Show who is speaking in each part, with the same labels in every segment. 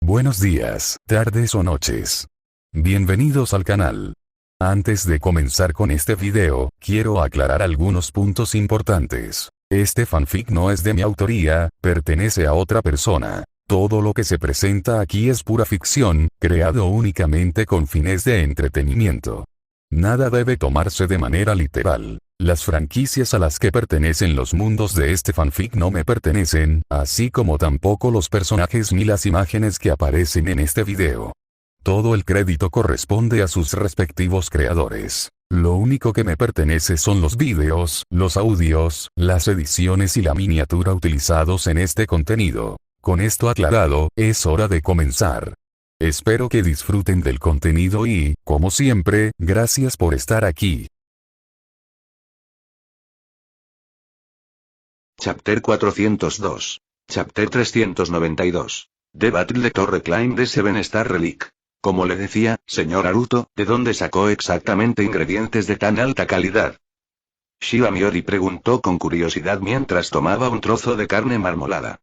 Speaker 1: Buenos días, tardes o noches. Bienvenidos al canal. Antes de comenzar con este video, quiero aclarar algunos puntos importantes. Este fanfic no es de mi autoría, pertenece a otra persona. Todo lo que se presenta aquí es pura ficción, creado únicamente con fines de entretenimiento. Nada debe tomarse de manera literal. Las franquicias a las que pertenecen los mundos de este fanfic no me pertenecen, así como tampoco los personajes ni las imágenes que aparecen en este video. Todo el crédito corresponde a sus respectivos creadores. Lo único que me pertenece son los vídeos, los audios, las ediciones y la miniatura utilizados en este contenido. Con esto aclarado, es hora de comenzar. Espero que disfruten del contenido y, como siempre, gracias por estar aquí.
Speaker 2: Chapter 402. Chapter 392. The Battle to Reclaim the Seven Star Relic. Como le decía, señor Naruto, ¿de dónde sacó exactamente ingredientes de tan alta calidad? Shiba Miori preguntó con curiosidad mientras tomaba un trozo de carne marmolada.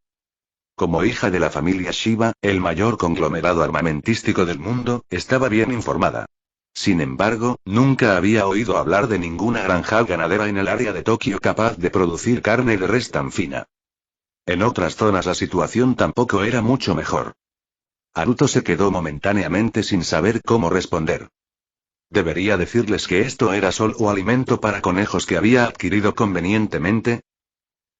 Speaker 2: Como hija de la familia Shiba, el mayor conglomerado armamentístico del mundo, estaba bien informada. Sin embargo, nunca había oído hablar de ninguna granja ganadera en el área de Tokio capaz de producir carne de res tan fina. En otras zonas la situación tampoco era mucho mejor. Naruto se quedó momentáneamente sin saber cómo responder. ¿Debería decirles que esto era solo alimento para conejos que había adquirido convenientemente?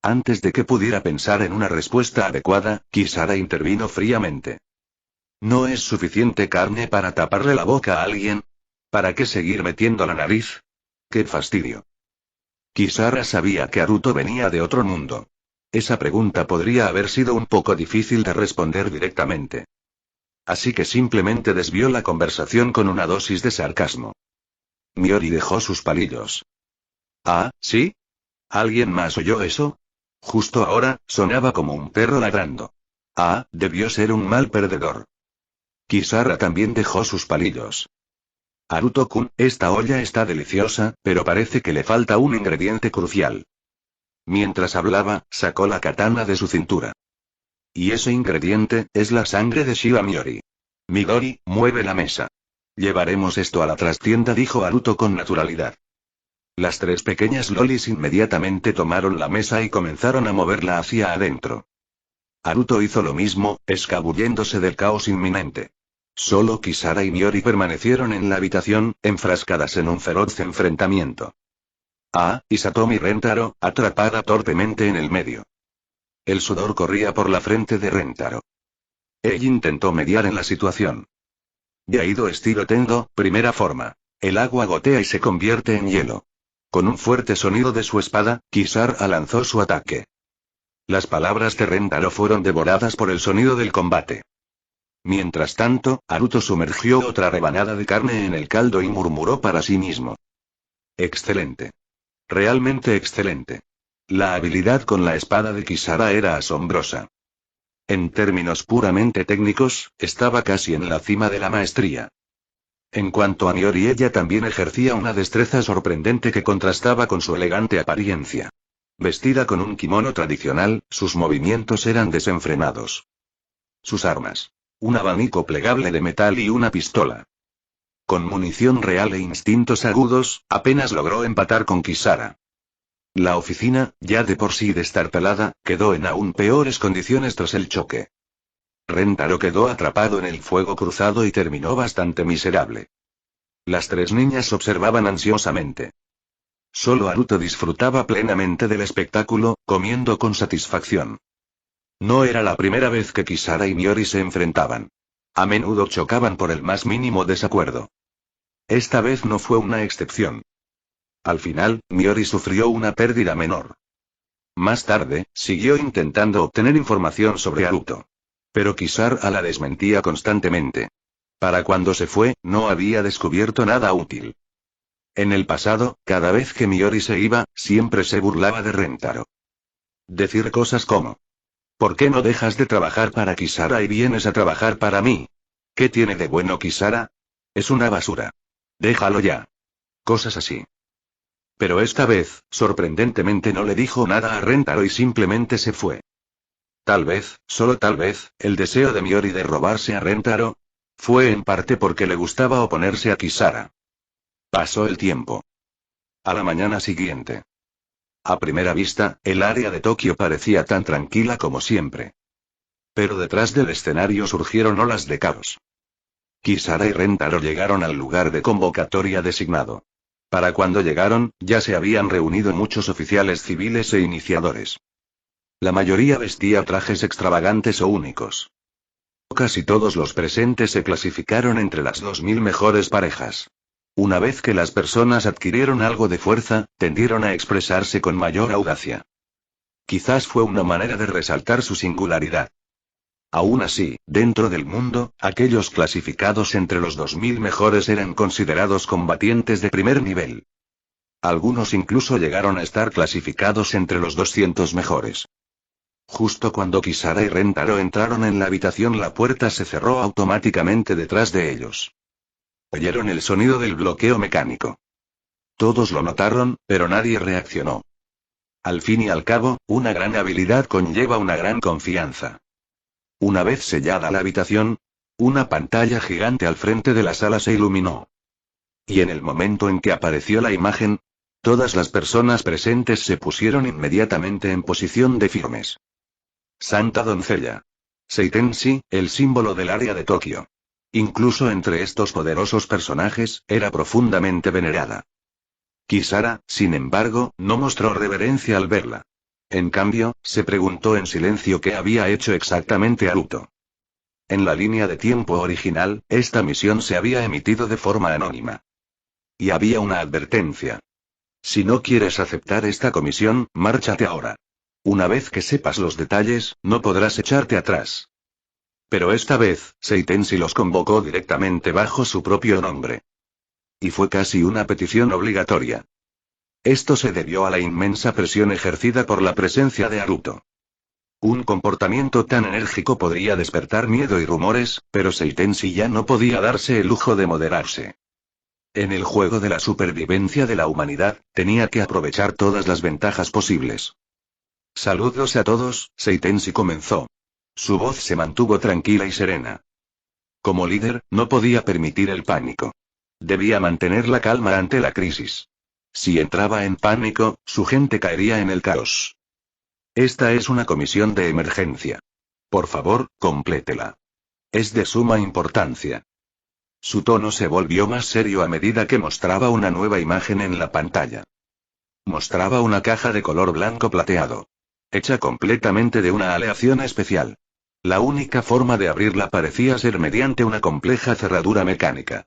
Speaker 2: Antes de que pudiera pensar en una respuesta adecuada, Kisara intervino fríamente. ¿No es suficiente carne para taparle la boca a alguien? ¿Para qué seguir metiendo la nariz? ¡Qué fastidio! Kisara sabía que Naruto venía de otro mundo. Esa pregunta podría haber sido un poco difícil de responder directamente. Así que simplemente desvió la conversación con una dosis de sarcasmo. Miori dejó sus palillos. ¿Ah, sí? ¿Alguien más oyó eso? Justo ahora, sonaba como un perro ladrando. Ah, debió ser un mal perdedor. Kisara también dejó sus palillos. Naruto-kun, esta olla está deliciosa, pero parece que le falta un ingrediente crucial. Mientras hablaba, sacó la katana de su cintura. Y ese ingrediente, es la sangre de Shiba Miori. Midori, mueve la mesa. Llevaremos esto a la trastienda, dijo Naruto con naturalidad. Las tres pequeñas lolis inmediatamente tomaron la mesa y comenzaron a moverla hacia adentro. Naruto hizo lo mismo, escabulléndose del caos inminente. Solo Kisara y Miori permanecieron en la habitación, enfrascadas en un feroz enfrentamiento. Ah, y Satomi Rentaro, atrapada torpemente en el medio. El sudor corría por la frente de Rentaro. Él intentó mediar en la situación. Yaido estilo Tendo, primera forma. El agua gotea y se convierte en hielo. Con un fuerte sonido de su espada, Kisara lanzó su ataque. Las palabras de Rentaro fueron devoradas por el sonido del combate. Mientras tanto, Naruto sumergió otra rebanada de carne en el caldo y murmuró para sí mismo. Excelente. Realmente excelente. La habilidad con la espada de Kisara era asombrosa. En términos puramente técnicos, estaba casi en la cima de la maestría. En cuanto a Miori, ella también ejercía una destreza sorprendente que contrastaba con su elegante apariencia. Vestida con un kimono tradicional, sus movimientos eran desenfrenados. Sus armas. Un abanico plegable de metal y una pistola. Con munición real e instintos agudos, apenas logró empatar con Kisara. La oficina, ya de por sí destartalada, quedó en aún peores condiciones tras el choque. Rentaro quedó atrapado en el fuego cruzado y terminó bastante miserable. Las tres niñas observaban ansiosamente. Solo Naruto disfrutaba plenamente del espectáculo, comiendo con satisfacción. No era la primera vez que Kisara y Miori se enfrentaban. A menudo chocaban por el más mínimo desacuerdo. Esta vez no fue una excepción. Al final, Miori sufrió una pérdida menor. Más tarde, siguió intentando obtener información sobre Naruto. Pero Kisara la desmentía constantemente. Para cuando se fue, no había descubierto nada útil. En el pasado, cada vez que Miori se iba, siempre se burlaba de Rentaro. Decir cosas como: ¿por qué no dejas de trabajar para Kisara y vienes a trabajar para mí? ¿Qué tiene de bueno Kisara? Es una basura. Déjalo ya. Cosas así. Pero esta vez, sorprendentemente no le dijo nada a Rentaro y simplemente se fue. Tal vez, solo tal vez, el deseo de Miori de robarse a Rentaro fue en parte porque le gustaba oponerse a Kisara. Pasó el tiempo. A la mañana siguiente. A primera vista, el área de Tokio parecía tan tranquila como siempre. Pero detrás del escenario surgieron olas de caos. Kisara y Rentaro llegaron al lugar de convocatoria designado. Para cuando llegaron, ya se habían reunido muchos oficiales civiles e iniciadores. La mayoría vestía trajes extravagantes o únicos. Casi todos los presentes se clasificaron entre las 2000 mejores parejas. Una vez que las personas adquirieron algo de fuerza, tendieron a expresarse con mayor audacia. Quizás fue una manera de resaltar su singularidad. Aún así, dentro del mundo, aquellos clasificados entre los 2000 mejores eran considerados combatientes de primer nivel. Algunos incluso llegaron a estar clasificados entre los 200 mejores. Justo cuando Kisara y Rentaro entraron en la habitación, la puerta se cerró automáticamente detrás de ellos. Oyeron el sonido del bloqueo mecánico. Todos lo notaron, pero nadie reaccionó. Al fin y al cabo, una gran habilidad conlleva una gran confianza. Una vez sellada la habitación, una pantalla gigante al frente de la sala se iluminó. Y en el momento en que apareció la imagen, todas las personas presentes se pusieron inmediatamente en posición de firmes. Santa Doncella. Seitenshi, el símbolo del área de Tokio. Incluso entre estos poderosos personajes, era profundamente venerada. Kisara, sin embargo, no mostró reverencia al verla. En cambio, se preguntó en silencio qué había hecho exactamente Haruto. En la línea de tiempo original, esta misión se había emitido de forma anónima. Y había una advertencia. Si no quieres aceptar esta comisión, márchate ahora. Una vez que sepas los detalles, no podrás echarte atrás. Pero esta vez, Seitenshi los convocó directamente bajo su propio nombre. Y fue casi una petición obligatoria. Esto se debió a la inmensa presión ejercida por la presencia de Haruto. Un comportamiento tan enérgico podría despertar miedo y rumores, pero Seitenshi ya no podía darse el lujo de moderarse. En el juego de la supervivencia de la humanidad, tenía que aprovechar todas las ventajas posibles. Saludos a todos, Seitenshi comenzó. Su voz se mantuvo tranquila y serena. Como líder, no podía permitir el pánico. Debía mantener la calma ante la crisis. Si entraba en pánico, su gente caería en el caos. Esta es una comisión de emergencia. Por favor, complétela. Es de suma importancia. Su tono se volvió más serio a medida que mostraba una nueva imagen en la pantalla. Mostraba una caja de color blanco plateado. Hecha completamente de una aleación especial. La única forma de abrirla parecía ser mediante una compleja cerradura mecánica.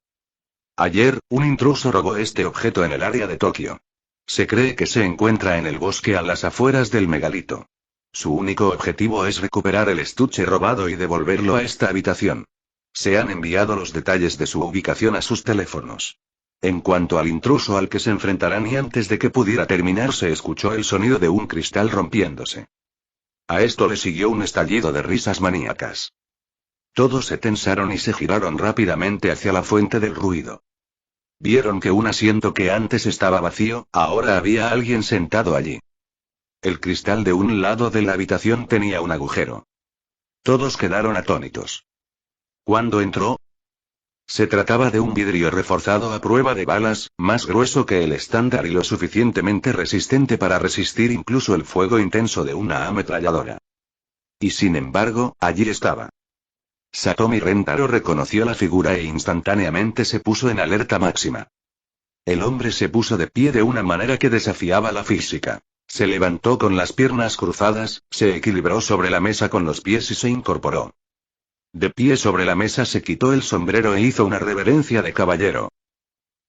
Speaker 2: Ayer, un intruso robó este objeto en el área de Tokio. Se cree que se encuentra en el bosque a las afueras del megalito. Su único objetivo es recuperar el estuche robado y devolverlo a esta habitación. Se han enviado los detalles de su ubicación a sus teléfonos. En cuanto al intruso al que se enfrentarán, y antes de que pudiera terminar se escuchó el sonido de un cristal rompiéndose. A esto le siguió un estallido de risas maníacas. Todos se tensaron y se giraron rápidamente hacia la fuente del ruido. Vieron que un asiento que antes estaba vacío, ahora había alguien sentado allí. El cristal de un lado de la habitación tenía un agujero. Todos quedaron atónitos. ¿Cuándo entró? Se trataba de un vidrio reforzado a prueba de balas, más grueso que el estándar y lo suficientemente resistente para resistir incluso el fuego intenso de una ametralladora. Y sin embargo, allí estaba. Satomi Rentaro reconoció la figura e instantáneamente se puso en alerta máxima. El hombre se puso de pie de una manera que desafiaba la física. Se levantó con las piernas cruzadas, se equilibró sobre la mesa con los pies y se incorporó. De pie sobre la mesa se quitó el sombrero e hizo una reverencia de caballero.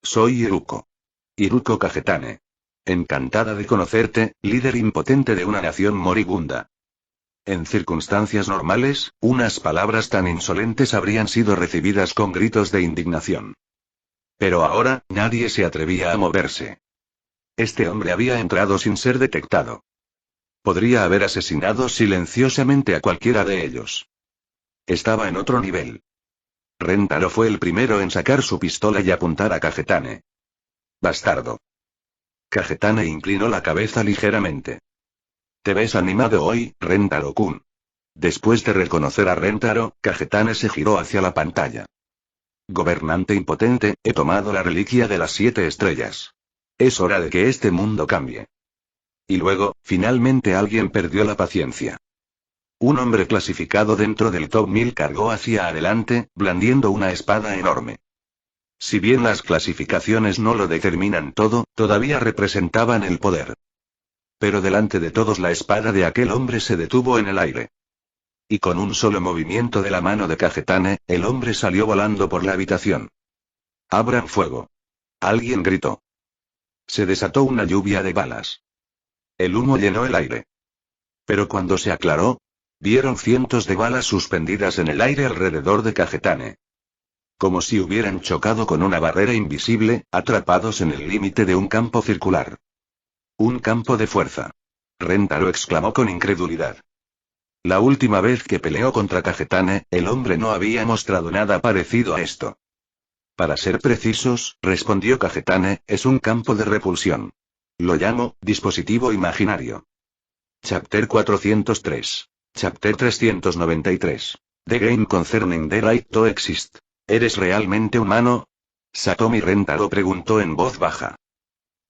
Speaker 2: Soy Iruko. Iruko Kagetane. Encantada de conocerte, líder impotente de una nación moribunda. En circunstancias normales, unas palabras tan insolentes habrían sido recibidas con gritos de indignación. Pero ahora, nadie se atrevía a moverse. Este hombre había entrado sin ser detectado. Podría haber asesinado silenciosamente a cualquiera de ellos. Estaba en otro nivel. Rentaro fue el primero en sacar su pistola y apuntar a Kagetane. Bastardo. Kagetane inclinó la cabeza ligeramente. Te ves animado hoy, Rentaro-kun. Después de reconocer a Rentaro, Kagetane se giró hacia la pantalla. Gobernante impotente, he tomado la reliquia de las 7 estrellas. Es hora de que este mundo cambie. Y luego, finalmente alguien perdió la paciencia. Un hombre clasificado dentro del top 1000 cargó hacia adelante, blandiendo una espada enorme. Si bien las clasificaciones no lo determinan todo, todavía representaban el poder. Pero delante de todos la espada de aquel hombre se detuvo en el aire. Y con un solo movimiento de la mano de Kagetane, el hombre salió volando por la habitación. ¡Abran fuego! Alguien gritó. Se desató una lluvia de balas. El humo llenó el aire. Pero cuando se aclaró, vieron cientos de balas suspendidas en el aire alrededor de Kagetane. Como si hubieran chocado con una barrera invisible, atrapados en el límite de un campo circular. Un campo de fuerza. Rentaro exclamó con incredulidad. La última vez que peleó contra Kagetane, el hombre no había mostrado nada parecido a esto. Para ser precisos, respondió Kagetane, es un campo de repulsión. Lo llamo, dispositivo imaginario. Chapter 403. Chapter 393. The Game Concerning the Right to Exist. ¿Eres realmente humano? Satomi Rentaro preguntó en voz baja.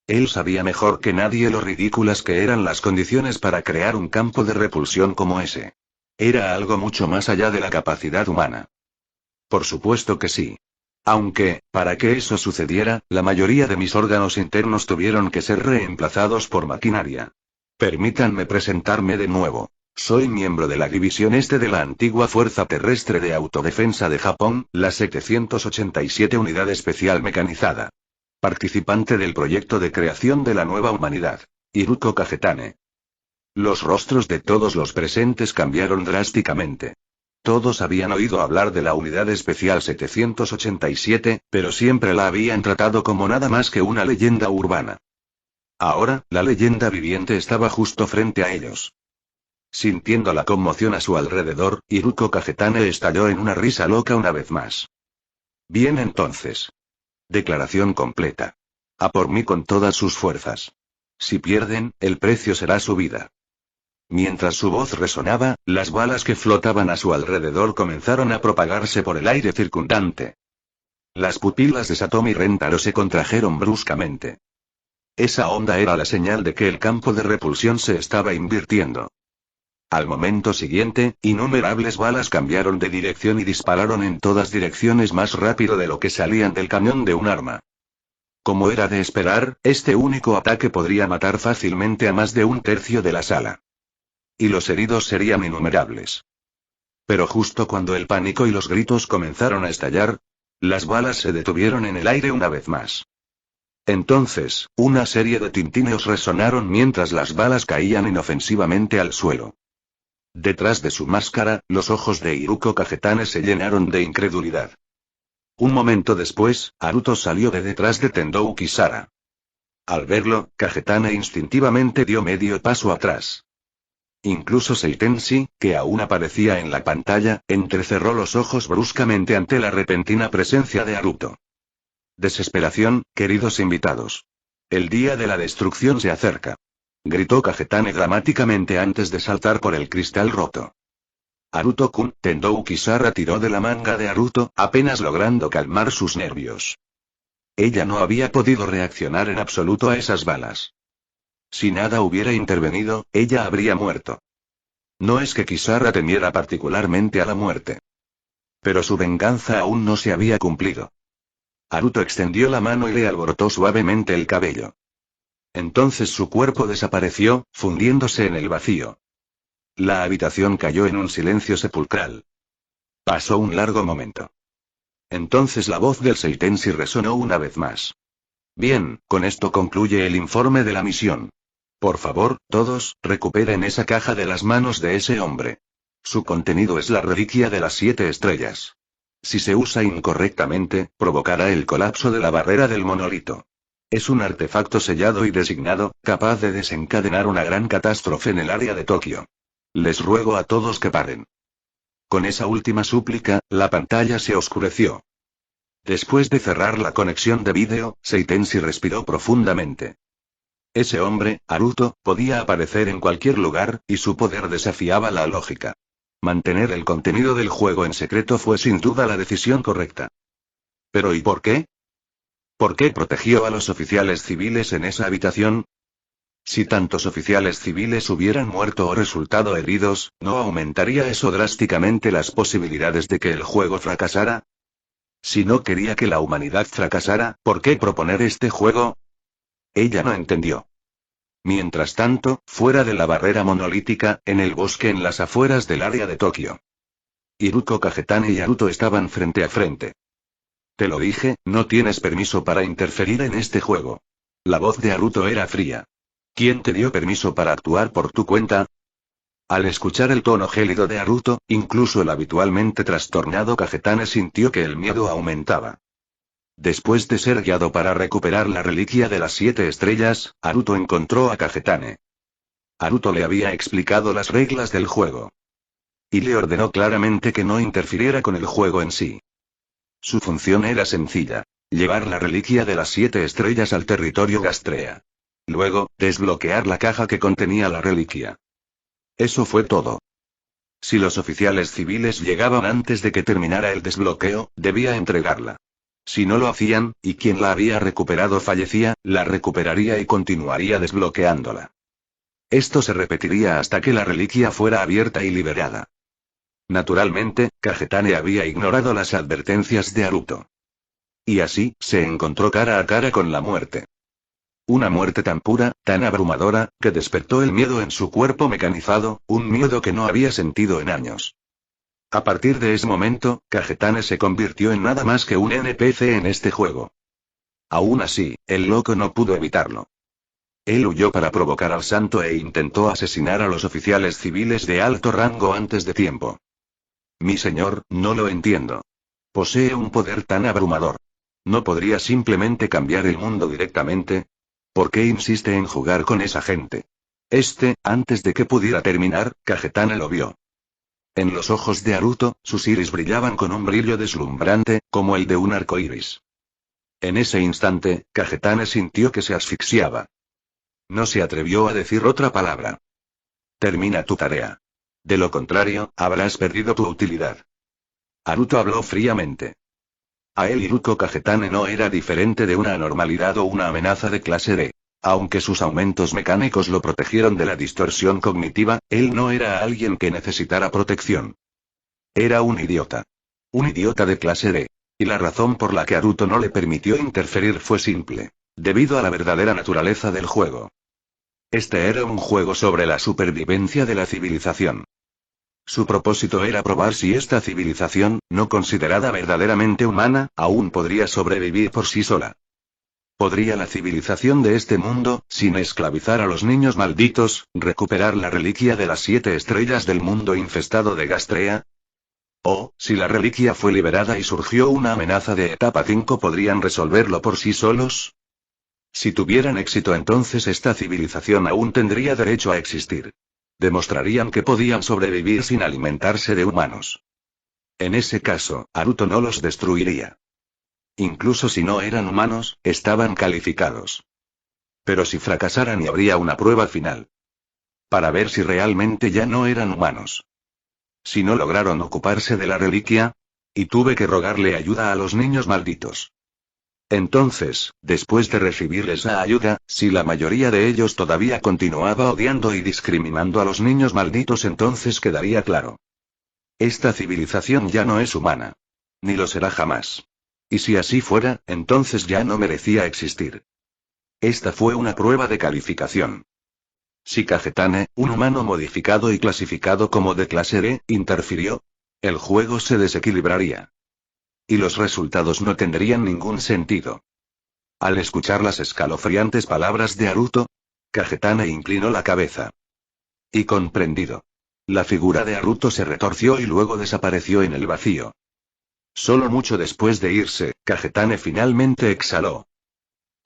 Speaker 2: Él sabía mejor que nadie lo ridículas que eran las condiciones para crear un campo de repulsión como ese. Era algo mucho más allá de la capacidad humana. Por supuesto que sí. Aunque, para que eso sucediera, la mayoría de mis órganos internos tuvieron que ser reemplazados por maquinaria. Permítanme presentarme de nuevo. Soy miembro de la División Este de la antigua Fuerza Terrestre de Autodefensa de Japón, la 787 Unidad Especial Mecanizada. Participante del proyecto de creación de la nueva humanidad. Iruko Kagetane. Los rostros de todos los presentes cambiaron drásticamente. Todos habían oído hablar de la Unidad Especial 787, pero siempre la habían tratado como nada más que una leyenda urbana. Ahora, la leyenda viviente estaba justo frente a ellos. Sintiendo la conmoción a su alrededor, Iruko Kagetane estalló en una risa loca una vez más. Bien entonces. Declaración completa. A por mí con todas sus fuerzas. Si pierden, el precio será su vida. Mientras su voz resonaba, las balas que flotaban a su alrededor comenzaron a propagarse por el aire circundante. Las pupilas de Satomi Rentaro se contrajeron bruscamente. Esa onda era la señal de que el campo de repulsión se estaba invirtiendo. Al momento siguiente, innumerables balas cambiaron de dirección y dispararon en todas direcciones más rápido de lo que salían del cañón de un arma. Como era de esperar, este único ataque podría matar fácilmente a más de un tercio de la sala. Y los heridos serían innumerables. Pero justo cuando el pánico y los gritos comenzaron a estallar, las balas se detuvieron en el aire una vez más. Entonces, una serie de tintineos resonaron mientras las balas caían inofensivamente al suelo. Detrás de su máscara, los ojos de Iruko Kagetane se llenaron de incredulidad. Un momento después, Haruto salió de detrás de Tendou Kisara. Al verlo, Kagetane instintivamente dio medio paso atrás. Incluso Seitenshi, que aún aparecía en la pantalla, entrecerró los ojos bruscamente ante la repentina presencia de Haruto. Desesperación, queridos invitados. El día de la destrucción se acerca. Gritó Kagetane dramáticamente antes de saltar por el cristal roto. Haruto-kun, Tendou Kisara tiró de la manga de Haruto, apenas logrando calmar sus nervios. Ella no había podido reaccionar en absoluto a esas balas. Si nada hubiera intervenido, ella habría muerto. No es que Kisara temiera particularmente a la muerte. Pero su venganza aún no se había cumplido. Haruto extendió la mano y le alborotó suavemente el cabello. Entonces su cuerpo desapareció, fundiéndose en el vacío. La habitación cayó en un silencio sepulcral. Pasó un largo momento. Entonces la voz del Seitenshi resonó una vez más. Bien, con esto concluye el informe de la misión. Por favor, todos, recuperen esa caja de las manos de ese hombre. Su contenido es la reliquia de las 7 estrellas. Si se usa incorrectamente, provocará el colapso de la barrera del monolito. Es un artefacto sellado y designado, capaz de desencadenar una gran catástrofe en el área de Tokio. Les ruego a todos que paren. Con esa última súplica, la pantalla se oscureció. Después de cerrar la conexión de vídeo, Seitenshi respiró profundamente. Ese hombre, Haruto, podía aparecer en cualquier lugar, y su poder desafiaba la lógica. Mantener el contenido del juego en secreto fue sin duda la decisión correcta. ¿Pero y por qué? ¿Por qué protegió a los oficiales civiles en esa habitación? Si tantos oficiales civiles hubieran muerto o resultado heridos, ¿no aumentaría eso drásticamente las posibilidades de que el juego fracasara? Si no quería que la humanidad fracasara, ¿por qué proponer este juego? Ella no entendió. Mientras tanto, fuera de la barrera monolítica, en el bosque en las afueras del área de Tokio, Iruko Kagetane y Haruto estaban frente a frente. Te lo dije, no tienes permiso para interferir en este juego. La voz de Haruto era fría. ¿Quién te dio permiso para actuar por tu cuenta? Al escuchar el tono gélido de Haruto, incluso el habitualmente trastornado Kagetane sintió que el miedo aumentaba. Después de ser guiado para recuperar la reliquia de las 7 estrellas, Haruto encontró a Kagetane. Haruto le había explicado las reglas del juego. Y le ordenó claramente que no interfiriera con el juego en sí. Su función era sencilla: llevar la reliquia de las 7 estrellas al territorio Gastrea. Luego, desbloquear la caja que contenía la reliquia. Eso fue todo. Si los oficiales civiles llegaban antes de que terminara el desbloqueo, debía entregarla. Si no lo hacían, y quien la había recuperado fallecía, la recuperaría y continuaría desbloqueándola. Esto se repetiría hasta que la reliquia fuera abierta y liberada. Naturalmente, Kagetane había ignorado las advertencias de Haruto. Y así, se encontró cara a cara con la muerte. Una muerte tan pura, tan abrumadora, que despertó el miedo en su cuerpo mecanizado, un miedo que no había sentido en años. A partir de ese momento, Kagetane se convirtió en nada más que un NPC en este juego. Aún así, el loco no pudo evitarlo. Él huyó para provocar al santo e intentó asesinar a los oficiales civiles de alto rango antes de tiempo. Mi señor, no lo entiendo. Posee un poder tan abrumador. ¿No podría simplemente cambiar el mundo directamente? ¿Por qué insiste en jugar con esa gente? Antes de que pudiera terminar, Kagetane lo vio. En los ojos de Haruto, sus iris brillaban con un brillo deslumbrante, como el de un arco iris. En ese instante, Kagetane sintió que se asfixiaba. No se atrevió a decir otra palabra. Termina tu tarea. De lo contrario, habrás perdido tu utilidad. Haruto habló fríamente. A él Iruko Kagetane no era diferente de una anormalidad o una amenaza de clase D. Aunque sus aumentos mecánicos lo protegieron de la distorsión cognitiva, él no era alguien que necesitara protección. Era un idiota. Un idiota de clase D. Y la razón por la que Haruto no le permitió interferir fue simple. Debido a la verdadera naturaleza del juego. Este era un juego sobre la supervivencia de la civilización. Su propósito era probar si esta civilización, no considerada verdaderamente humana, aún podría sobrevivir por sí sola. ¿Podría la civilización de este mundo, sin esclavizar a los niños malditos, recuperar la reliquia de las 7 estrellas del mundo infestado de Gastrea? O, si la reliquia fue liberada y surgió una amenaza de etapa 5, ¿podrían resolverlo por sí solos? Si tuvieran éxito, entonces esta civilización aún tendría derecho a existir. Demostrarían que podían sobrevivir sin alimentarse de humanos. En ese caso, Haruto no los destruiría. Incluso si no eran humanos, estaban calificados. Pero si fracasaran y habría una prueba final. Para ver si realmente ya no eran humanos. Si no lograron ocuparse de la reliquia, y tuve que rogarle ayuda a los niños malditos. Entonces, después de recibir esa ayuda, si la mayoría de ellos todavía continuaba odiando y discriminando a los niños malditos, entonces quedaría claro. Esta civilización ya no es humana. Ni lo será jamás. Y si así fuera, entonces ya no merecía existir. Esta fue una prueba de calificación. Si Kagetane, un humano modificado y clasificado como de clase D, interfirió, el juego se desequilibraría. Y los resultados no tendrían ningún sentido. Al escuchar las escalofriantes palabras de Haruto, Kagetane inclinó la cabeza. Y comprendido. La figura de Haruto se retorció y luego desapareció en el vacío. Solo mucho después de irse, Kagetane finalmente exhaló.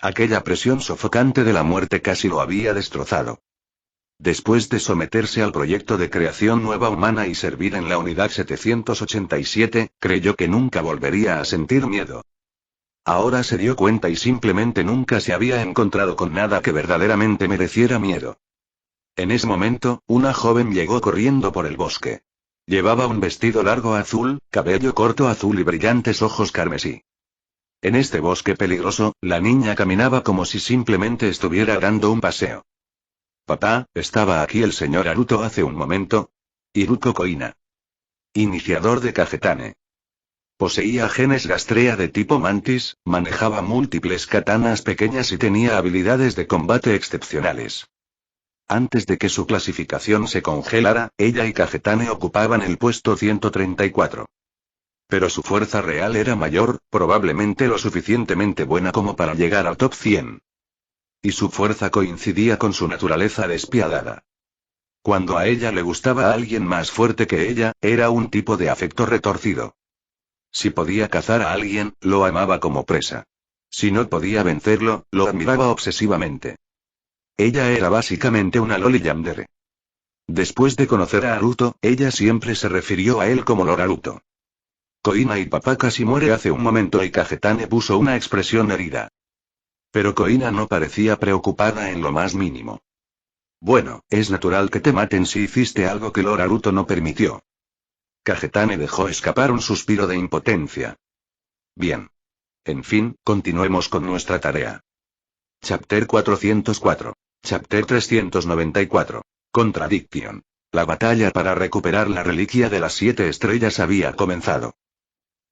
Speaker 2: Aquella presión sofocante de la muerte casi lo había destrozado. Después de someterse al proyecto de creación nueva humana y servir en la unidad 787, creyó que nunca volvería a sentir miedo. Ahora se dio cuenta y simplemente nunca se había encontrado con nada que verdaderamente mereciera miedo. En ese momento, una joven llegó corriendo por el bosque. Llevaba un vestido largo azul, cabello corto azul y brillantes ojos carmesí. En este bosque peligroso, la niña caminaba como si simplemente estuviera dando un paseo. Papá, ¿estaba aquí el señor Haruto hace un momento? Hiruko Koina. Iniciador de Kagetane. Poseía genes Gastrea de tipo Mantis, manejaba múltiples katanas pequeñas y tenía habilidades de combate excepcionales. Antes de que su clasificación se congelara, ella y Kagetane ocupaban el puesto 134. Pero su fuerza real era mayor, probablemente lo suficientemente buena como para llegar al top 100. Y su fuerza coincidía con su naturaleza despiadada. Cuando a ella le gustaba a alguien más fuerte que ella, era un tipo de afecto retorcido. Si podía cazar a alguien, lo amaba como presa. Si no podía vencerlo, lo admiraba obsesivamente. Ella era básicamente una loli yandere. Después de conocer a Haruto, ella siempre se refirió a él como Lord Haruto. Koina y papá casi muere hace un momento y Kagetane puso una expresión herida. Pero Koina no parecía preocupada en lo más mínimo. Bueno, es natural que te maten si hiciste algo que Lord Haruto no permitió. Kagetane dejó escapar un suspiro de impotencia. Bien. En fin, continuemos con nuestra tarea. Chapter 404. Chapter 394. Contradiction. La batalla para recuperar la reliquia de las 7 estrellas había comenzado.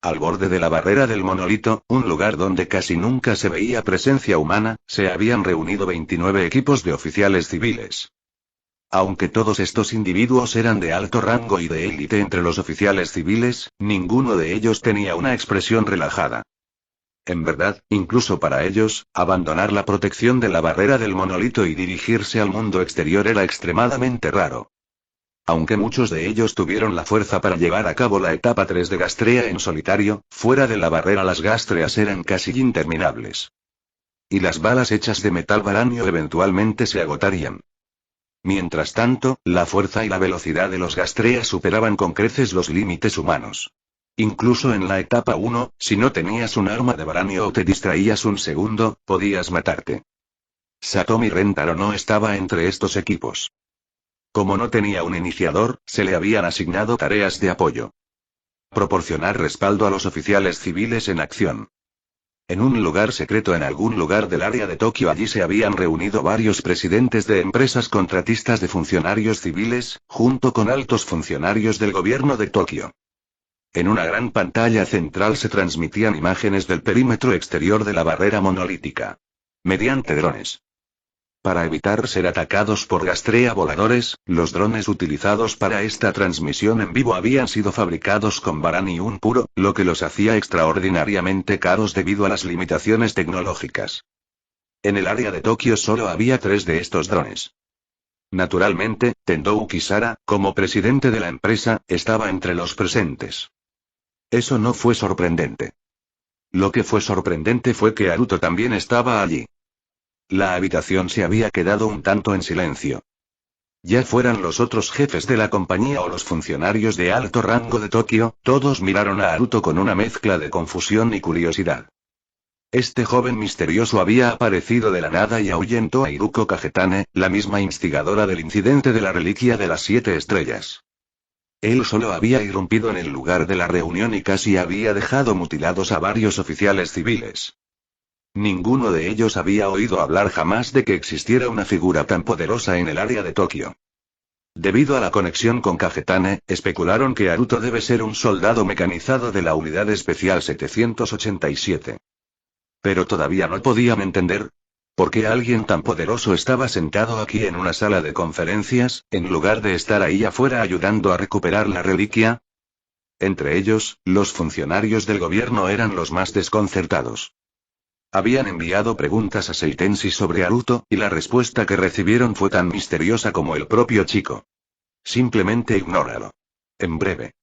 Speaker 2: Al borde de la barrera del monolito, un lugar donde casi nunca se veía presencia humana, se habían reunido 29 equipos de oficiales civiles. Aunque todos estos individuos eran de alto rango y de élite entre los oficiales civiles, ninguno de ellos tenía una expresión relajada. En verdad, incluso para ellos, abandonar la protección de la barrera del monolito y dirigirse al mundo exterior era extremadamente raro. Aunque muchos de ellos tuvieron la fuerza para llevar a cabo la etapa 3 de Gastrea en solitario, fuera de la barrera las Gastreas eran casi interminables. Y las balas hechas de metal varanio eventualmente se agotarían. Mientras tanto, la fuerza y la velocidad de los Gastreas superaban con creces los límites humanos. Incluso en la etapa 1, si no tenías un arma de varanio o te distraías un segundo, podías matarte. Satomi Rentaro no estaba entre estos equipos. Como no tenía un iniciador, se le habían asignado tareas de apoyo. Proporcionar respaldo a los oficiales civiles en acción. En un lugar secreto en algún lugar del área de Tokio allí se habían reunido varios presidentes de empresas contratistas de funcionarios civiles, junto con altos funcionarios del gobierno de Tokio. En una gran pantalla central se transmitían imágenes del perímetro exterior de la barrera monolítica. Mediante drones. Para evitar ser atacados por Gastrea voladores, los drones utilizados para esta transmisión en vivo habían sido fabricados con varanium puro, lo que los hacía extraordinariamente caros debido a las limitaciones tecnológicas. En el área de Tokio solo había 3 de estos drones. Naturalmente, Tendou Kisara, como presidente de la empresa, estaba entre los presentes. Eso no fue sorprendente. Lo que fue sorprendente fue que Haruto también estaba allí. La habitación se había quedado un tanto en silencio. Ya fueran los otros jefes de la compañía o los funcionarios de alto rango de Tokio, todos miraron a Haruto con una mezcla de confusión y curiosidad. Este joven misterioso había aparecido de la nada y ahuyentó a Hiruko Kagetane, la misma instigadora del incidente de la reliquia de las 7 estrellas. Él solo había irrumpido en el lugar de la reunión y casi había dejado mutilados a varios oficiales civiles. Ninguno de ellos había oído hablar jamás de que existiera una figura tan poderosa en el área de Tokio. Debido a la conexión con Kagetane, especularon que Haruto debe ser un soldado mecanizado de la Unidad Especial 787. Pero todavía no podían entender por qué alguien tan poderoso estaba sentado aquí en una sala de conferencias, en lugar de estar ahí afuera ayudando a recuperar la reliquia. Entre ellos, los funcionarios del gobierno eran los más desconcertados. Habían enviado preguntas a Seitenshi sobre Haruto, y la respuesta que recibieron fue tan misteriosa como el propio chico. Simplemente ignóralo. En breve.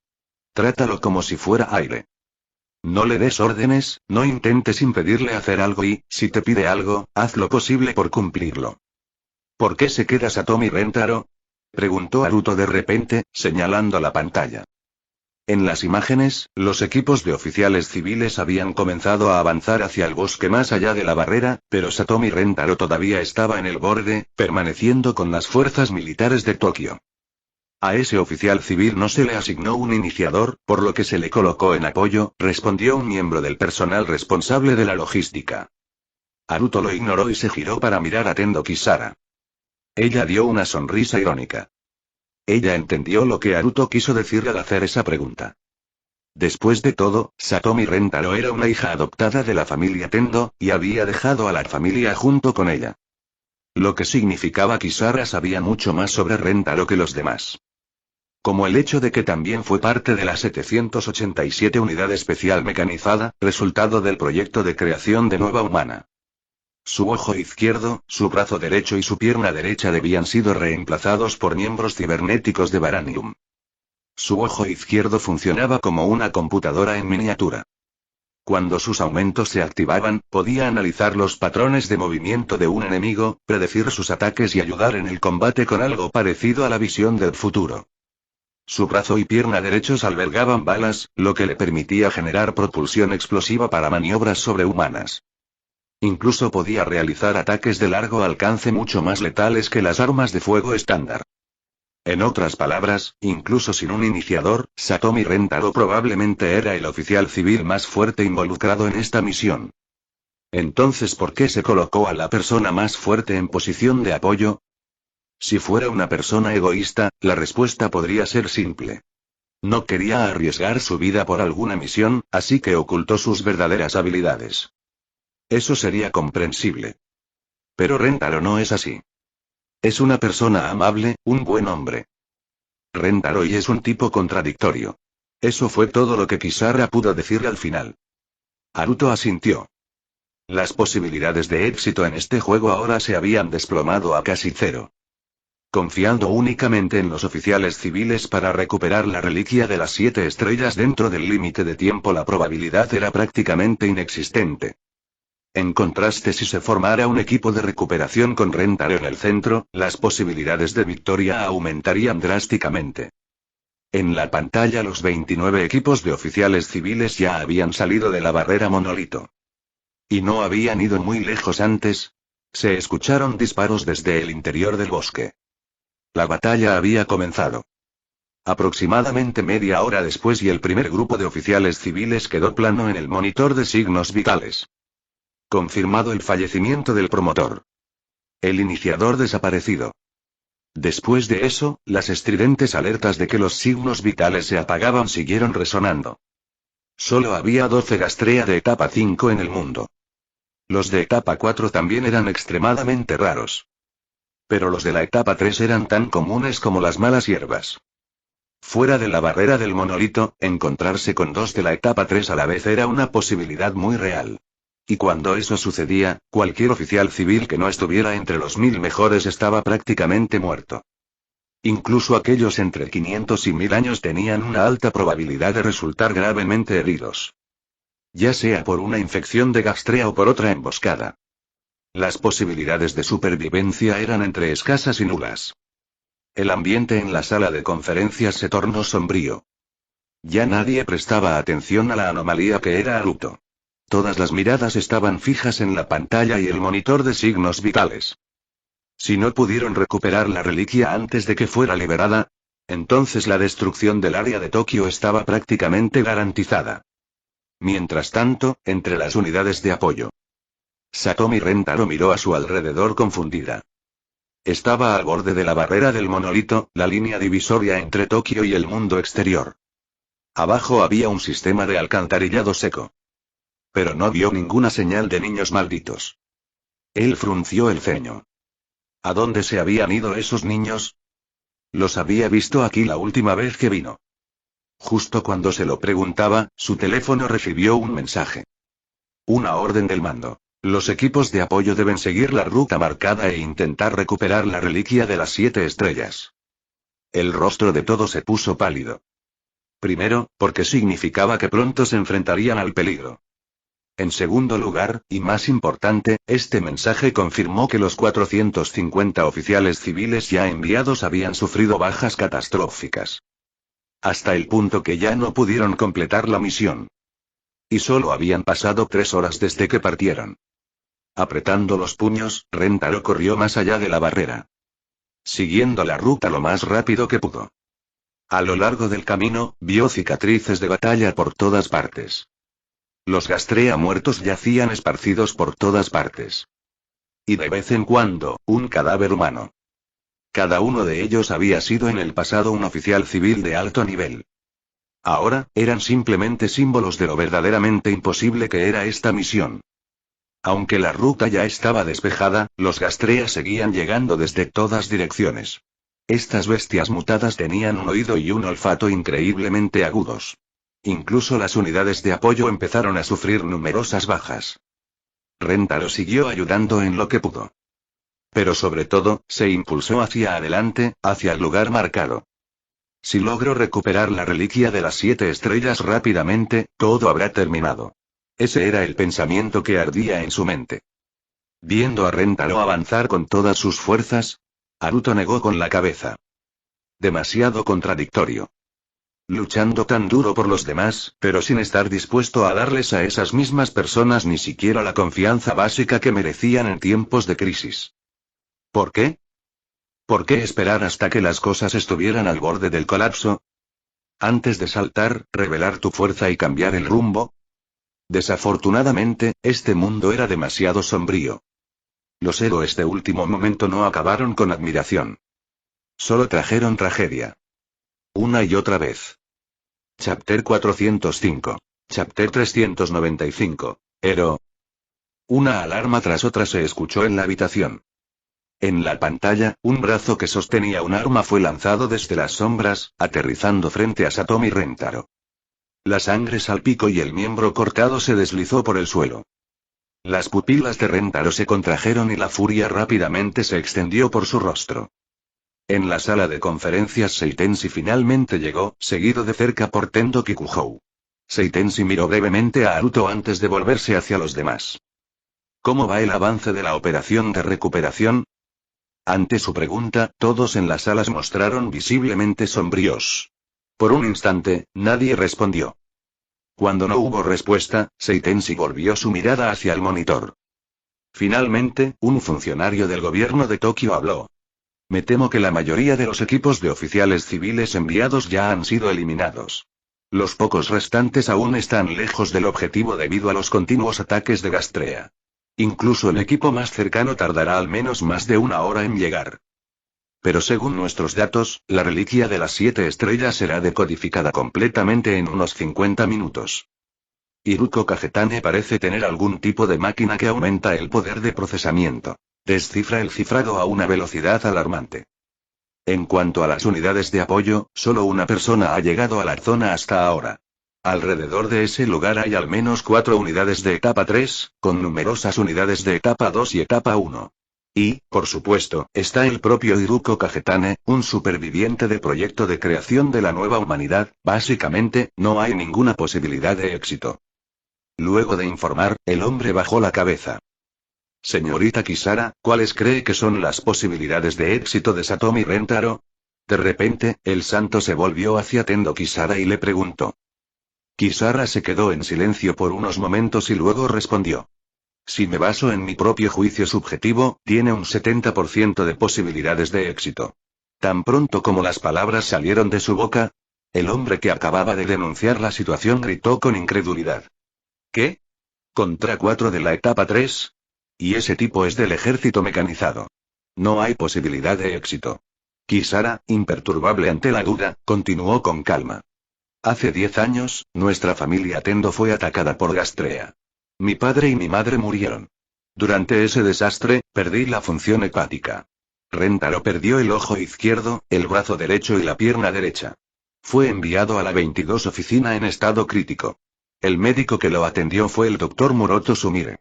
Speaker 2: Trátalo como si fuera aire. No le des órdenes, no intentes impedirle hacer algo y, si te pide algo, haz lo posible por cumplirlo. ¿Por qué se queda Satomi Rentaro? Preguntó Haruto de repente, señalando la pantalla. En las imágenes, los equipos de oficiales civiles habían comenzado a avanzar hacia el bosque más allá de la barrera, pero Satomi Rentaro todavía estaba en el borde, permaneciendo con las fuerzas militares de Tokio. A ese oficial civil no se le asignó un iniciador, por lo que se le colocó en apoyo, respondió un miembro del personal responsable de la logística. Haruto lo ignoró y se giró para mirar a Tendo Kisara. Ella dio una sonrisa irónica. Ella entendió lo que Haruto quiso decir al hacer esa pregunta. Después de todo, Satomi Rentaro era una hija adoptada de la familia Tendo, y había dejado a la familia junto con ella. Lo que significaba Kisara sabía mucho más sobre Rentaro que los demás. Como el hecho de que también fue parte de la 787 Unidad Especial Mecanizada, resultado del proyecto de creación de Nueva Humana. Su ojo izquierdo, su brazo derecho y su pierna derecha habían sido reemplazados por miembros cibernéticos de Baranium. Su ojo izquierdo funcionaba como una computadora en miniatura. Cuando sus aumentos se activaban, podía analizar los patrones de movimiento de un enemigo, predecir sus ataques y ayudar en el combate con algo parecido a la visión del futuro. Su brazo y pierna derechos albergaban balas, lo que le permitía generar propulsión explosiva para maniobras sobrehumanas. Incluso podía realizar ataques de largo alcance mucho más letales que las armas de fuego estándar. En otras palabras, incluso sin un iniciador, Satomi Rentaro probablemente era el oficial civil más fuerte involucrado en esta misión. Entonces, ¿por qué se colocó a la persona más fuerte en posición de apoyo? Si fuera una persona egoísta, la respuesta podría ser simple. No quería arriesgar su vida por alguna misión, así que ocultó sus verdaderas habilidades. Eso sería comprensible. Pero Rentaro no es así. Es una persona amable, un buen hombre. Rentaro y es un tipo contradictorio. Eso fue todo lo que Kisara pudo decir al final. Haruto asintió. Las posibilidades de éxito en este juego ahora se habían desplomado a casi cero. Confiando únicamente en los oficiales civiles para recuperar la reliquia de las 7 estrellas dentro del límite de tiempo, la probabilidad era prácticamente inexistente. En contraste, si se formara un equipo de recuperación con Rentaro en el centro, las posibilidades de victoria aumentarían drásticamente. En la pantalla, los 29 equipos de oficiales civiles ya habían salido de la barrera monolito. Y no habían ido muy lejos antes. Se escucharon disparos desde el interior del bosque. La batalla había comenzado. Aproximadamente media hora después y el primer grupo de oficiales civiles quedó plano en el monitor de signos vitales. Confirmado el fallecimiento del promotor. El iniciador desaparecido. Después de eso, las estridentes alertas de que los signos vitales se apagaban siguieron resonando. Solo había 12 Gastrea de etapa 5 en el mundo. Los de etapa 4 también eran extremadamente raros. Pero los de la etapa 3 eran tan comunes como las malas hierbas. Fuera de la barrera del monolito, encontrarse con 2 de la etapa 3 a la vez era una posibilidad muy real. Y cuando eso sucedía, cualquier oficial civil que no estuviera entre los 1000 mejores estaba prácticamente muerto. Incluso aquellos entre 500 y 1000 años tenían una alta probabilidad de resultar gravemente heridos. Ya sea por una infección de Gastrea o por otra emboscada. Las posibilidades de supervivencia eran entre escasas y nulas. El ambiente en la sala de conferencias se tornó sombrío. Ya nadie prestaba atención a la anomalía que era Haruto. Todas las miradas estaban fijas en la pantalla y el monitor de signos vitales. Si no pudieron recuperar la reliquia antes de que fuera liberada, entonces la destrucción del área de Tokio estaba prácticamente garantizada. Mientras tanto, entre las unidades de apoyo, Satomi Rentaro miró a su alrededor confundida. Estaba al borde de la barrera del monolito, la línea divisoria entre Tokio y el mundo exterior. Abajo había un sistema de alcantarillado seco. Pero no vio ninguna señal de niños malditos. Él frunció el ceño. ¿A dónde se habían ido esos niños? Los había visto aquí la última vez que vino. Justo cuando se lo preguntaba, su teléfono recibió un mensaje. Una orden del mando. Los equipos de apoyo deben seguir la ruta marcada e intentar recuperar la reliquia de las 7 estrellas. El rostro de todos se puso pálido. Primero, porque significaba que pronto se enfrentarían al peligro. En segundo lugar, y más importante, este mensaje confirmó que los 450 oficiales civiles ya enviados habían sufrido bajas catastróficas. Hasta el punto que ya no pudieron completar la misión. Y solo habían pasado 3 horas desde que partieron. Apretando los puños, Rentaro corrió más allá de la barrera. Siguiendo la ruta lo más rápido que pudo. A lo largo del camino, vio cicatrices de batalla por todas partes. Los Gastrea muertos yacían esparcidos por todas partes. Y de vez en cuando, un cadáver humano. Cada uno de ellos había sido en el pasado un oficial civil de alto nivel. Ahora, eran simplemente símbolos de lo verdaderamente imposible que era esta misión. Aunque la ruta ya estaba despejada, los Gastrea seguían llegando desde todas direcciones. Estas bestias mutadas tenían un oído y un olfato increíblemente agudos. Incluso las unidades de apoyo empezaron a sufrir numerosas bajas. Rentaro siguió ayudando en lo que pudo. Pero sobre todo, se impulsó hacia adelante, hacia el lugar marcado. Si logro recuperar la reliquia de las 7 estrellas rápidamente, todo habrá terminado. Ese era el pensamiento que ardía en su mente. Viendo a Rentaro avanzar con todas sus fuerzas, Haruto negó con la cabeza. Demasiado contradictorio. Luchando tan duro por los demás, pero sin estar dispuesto a darles a esas mismas personas ni siquiera la confianza básica que merecían en tiempos de crisis. ¿Por qué? ¿Por qué esperar hasta que las cosas estuvieran al borde del colapso? Antes de saltar, revelar tu fuerza y cambiar el rumbo. Desafortunadamente, este mundo era demasiado sombrío. Los héroes de último momento no acabaron con admiración. Solo trajeron tragedia. Una y otra vez. Chapter 405. Chapter 395. Hero. Una alarma tras otra se escuchó en la habitación. En la pantalla, un brazo que sostenía un arma fue lanzado desde las sombras, aterrizando frente a Satomi Rentaro. La sangre salpicó y el miembro cortado se deslizó por el suelo. Las pupilas de Rentaro se contrajeron y la furia rápidamente se extendió por su rostro. En la sala de conferencias Seitenshi finalmente llegó, seguido de cerca por Tendo Kikuhou. Seitenshi miró brevemente a Haruto antes de volverse hacia los demás. ¿Cómo va el avance de la operación de recuperación? Ante su pregunta, todos en la sala se mostraron visiblemente sombríos. Por un instante, nadie respondió. Cuando no hubo respuesta, Seitenshi volvió su mirada hacia el monitor. Finalmente, un funcionario del gobierno de Tokio habló. Me temo que la mayoría de los equipos de oficiales civiles enviados ya han sido eliminados. Los pocos restantes aún están lejos del objetivo debido a los continuos ataques de Gastrea. Incluso el equipo más cercano tardará al menos más de 1 hora en llegar. Pero según nuestros datos, la reliquia de las 7 estrellas será decodificada completamente en unos 50 minutos. Iruko Kagetane parece tener algún tipo de máquina que aumenta el poder de procesamiento. Descifra el cifrado a una velocidad alarmante. En cuanto a las unidades de apoyo, solo una persona ha llegado a la zona hasta ahora. Alrededor de ese lugar hay al menos 4 unidades de etapa 3, con numerosas unidades de etapa 2 y etapa 1. Y, por supuesto, está el propio Iruko Kagetane, un superviviente del proyecto de creación de la nueva humanidad. Básicamente, no hay ninguna posibilidad de éxito. Luego de informar, el hombre bajó la cabeza. Señorita Kisara, ¿cuáles cree que son las posibilidades de éxito de Satomi Rentaro? De repente, el santo se volvió hacia Tendo Kisara y le preguntó. Kisara se quedó en silencio por unos momentos y luego respondió. Si me baso en mi propio juicio subjetivo, tiene un 70% de posibilidades de éxito. Tan pronto como las palabras salieron de su boca, el hombre que acababa de denunciar la situación gritó con incredulidad. ¿Qué? ¿Contra 4 de la etapa 3? Y ese tipo es del ejército mecanizado. No hay posibilidad de éxito. Kisara, imperturbable ante la duda, continuó con calma. Hace 10 años, nuestra familia Tendo fue atacada por Gastrea. Mi padre y mi madre murieron. Durante ese desastre, perdí la función hepática. Rentaro perdió el ojo izquierdo, el brazo derecho y la pierna derecha. Fue enviado a la 22 oficina en estado crítico. El médico que lo atendió fue el Dr. Muroto Sumire.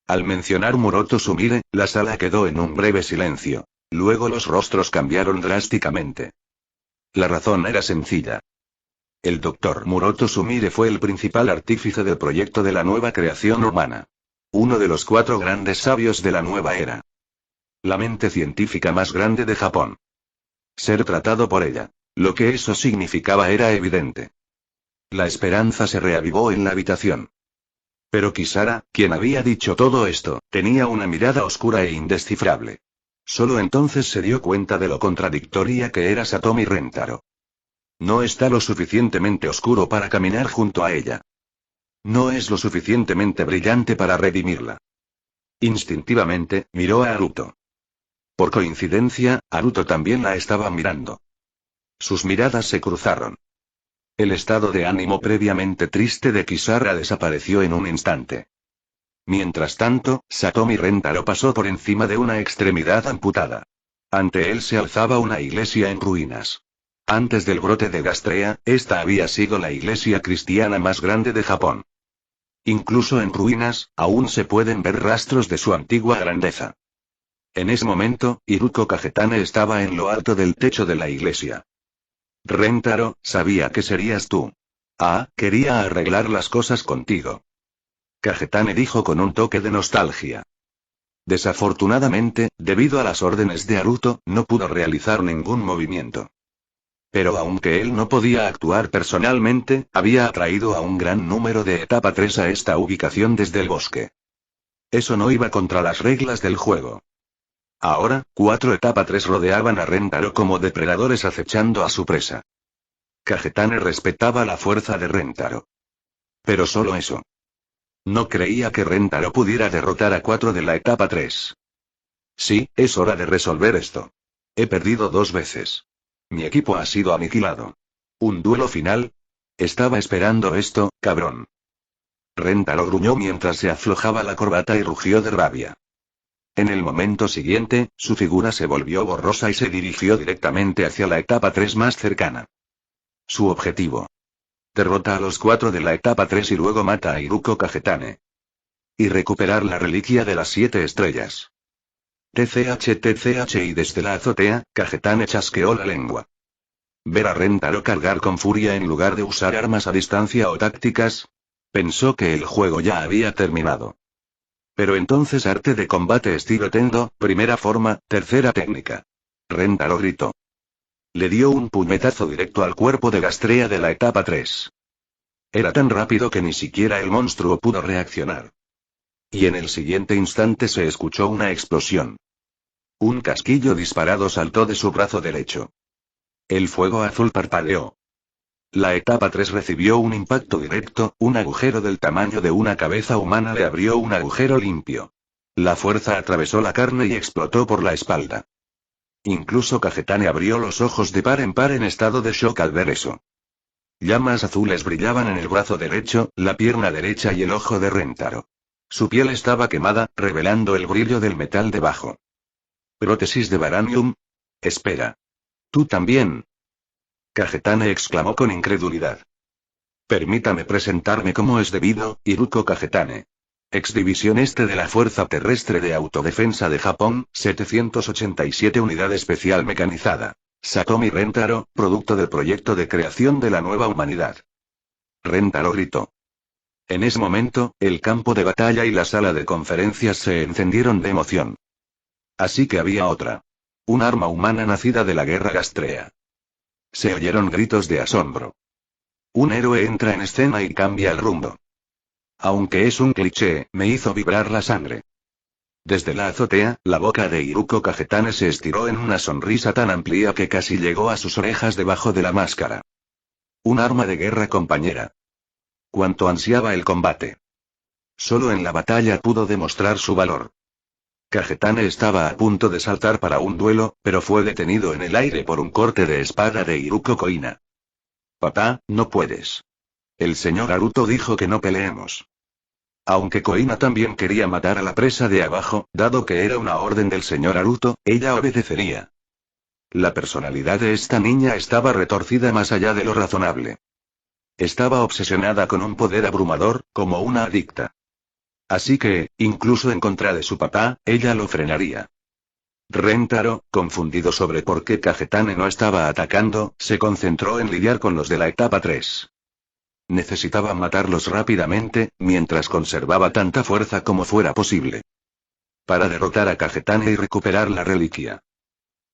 Speaker 2: Al mencionar Muroto Sumire, la sala quedó en un breve silencio. Luego los rostros cambiaron drásticamente. La razón era sencilla. El Dr. Muroto Sumire fue el principal artífice del proyecto de la nueva creación humana. Uno de los 4 grandes sabios de la nueva era. La mente científica más grande de Japón. Ser tratado por ella. Lo que eso significaba era evidente. La esperanza se reavivó en la habitación. Pero Kisara, quien había dicho todo esto, tenía una mirada oscura e indescifrable. Solo entonces se dio cuenta de lo contradictoria que era Satomi Rentaro. No está lo suficientemente oscuro para caminar junto a ella. No es lo suficientemente brillante para redimirla. Instintivamente, miró a Haruto. Por coincidencia, Haruto también la estaba mirando. Sus miradas se cruzaron. El estado de ánimo previamente triste de Kisara desapareció en un instante. Mientras tanto, Satomi Rentaro pasó por encima de una extremidad amputada. Ante él se alzaba una iglesia en ruinas. Antes del brote de Gastrea, esta había sido la iglesia cristiana más grande de Japón. Incluso en ruinas, aún se pueden ver rastros de su antigua grandeza. En ese momento, Iruko Kagetane estaba en lo alto del techo de la iglesia. Rentaro, sabía que serías tú. Ah, quería arreglar las cosas contigo. Kagetane dijo con un toque de nostalgia. Desafortunadamente, debido a las órdenes de Haruto, no pudo realizar ningún movimiento. Pero aunque él no podía actuar personalmente, había atraído a un gran número de etapa 3 a esta ubicación desde el bosque. Eso no iba contra las reglas del juego. Ahora, 4 etapa 3 rodeaban a Rentaro como depredadores acechando a su presa. Kagetane respetaba la fuerza de Rentaro. Pero solo eso. No creía que Rentaro pudiera derrotar a 4 de la etapa 3. Sí, es hora de resolver esto. He perdido 2 veces. Mi equipo ha sido aniquilado. ¿Un duelo final? Estaba esperando esto, cabrón. Rentaro gruñó mientras se aflojaba la corbata y rugió de rabia. En el momento siguiente, su figura se volvió borrosa y se dirigió directamente hacia la etapa 3 más cercana. Su objetivo. Derrota a los 4 de la etapa 3 y luego mata a Iruko Kagetane. Y recuperar la reliquia de las 7 estrellas. TCH y desde la azotea, Kagetane chasqueó la lengua. Ver a Rentaro cargar con furia en lugar de usar armas a distancia o tácticas. Pensó que el juego ya había terminado. Pero entonces arte de combate estilo Tendo, primera forma, tercera técnica. Rentaro gritó. Le dio un puñetazo directo al cuerpo de Gastrea de la etapa 3. Era tan rápido que ni siquiera el monstruo pudo reaccionar. Y en el siguiente instante se escuchó una explosión. Un casquillo disparado saltó de su brazo derecho. El fuego azul parpadeó. La etapa 3 recibió un impacto directo, un agujero del tamaño de una cabeza humana le abrió un agujero limpio. La fuerza atravesó la carne y explotó por la espalda. Incluso Kagetane abrió los ojos de par en par en estado de shock al ver eso. Llamas azules brillaban en el brazo derecho, la pierna derecha y el ojo de Rentaro. Su piel estaba quemada, revelando el brillo del metal debajo. ¿Prótesis de Baranium? Espera. ¿Tú también? Kagetane exclamó con incredulidad. Permítame presentarme como es debido, Iruko Kagetane. Exdivisión Este de la Fuerza Terrestre de Autodefensa de Japón, 787 Unidad Especial Mecanizada. Satomi Rentaro, producto del proyecto de creación de la nueva humanidad. Rentaro gritó. En ese momento, el campo de batalla y la sala de conferencias se encendieron de emoción. Así que había otra. Un arma humana nacida de la guerra Gastrea. Se oyeron gritos de asombro. Un héroe entra en escena y cambia el rumbo. Aunque es un cliché, me hizo vibrar la sangre. Desde la azotea, la boca de Iruko Kagetane se estiró en una sonrisa tan amplia que casi llegó a sus orejas debajo de la máscara. Un arma de guerra compañera. Cuánto ansiaba el combate. Solo en la batalla pudo demostrar su valor. Kagetane estaba a punto de saltar para un duelo, pero fue detenido en el aire por un corte de espada de Iruko Koina. Papá, no puedes. El señor Haruto dijo que no peleemos. Aunque Koina también quería matar a la presa de abajo, dado que era una orden del señor Haruto, ella obedecería. La personalidad de esta niña estaba retorcida más allá de lo razonable. Estaba obsesionada con un poder abrumador, como una adicta. Así que, incluso en contra de su papá, ella lo frenaría. Rentaro, confundido sobre por qué Kagetane no estaba atacando, se concentró en lidiar con los de la etapa 3. Necesitaba matarlos rápidamente, mientras conservaba tanta fuerza como fuera posible. Para derrotar a Kagetane y recuperar la reliquia.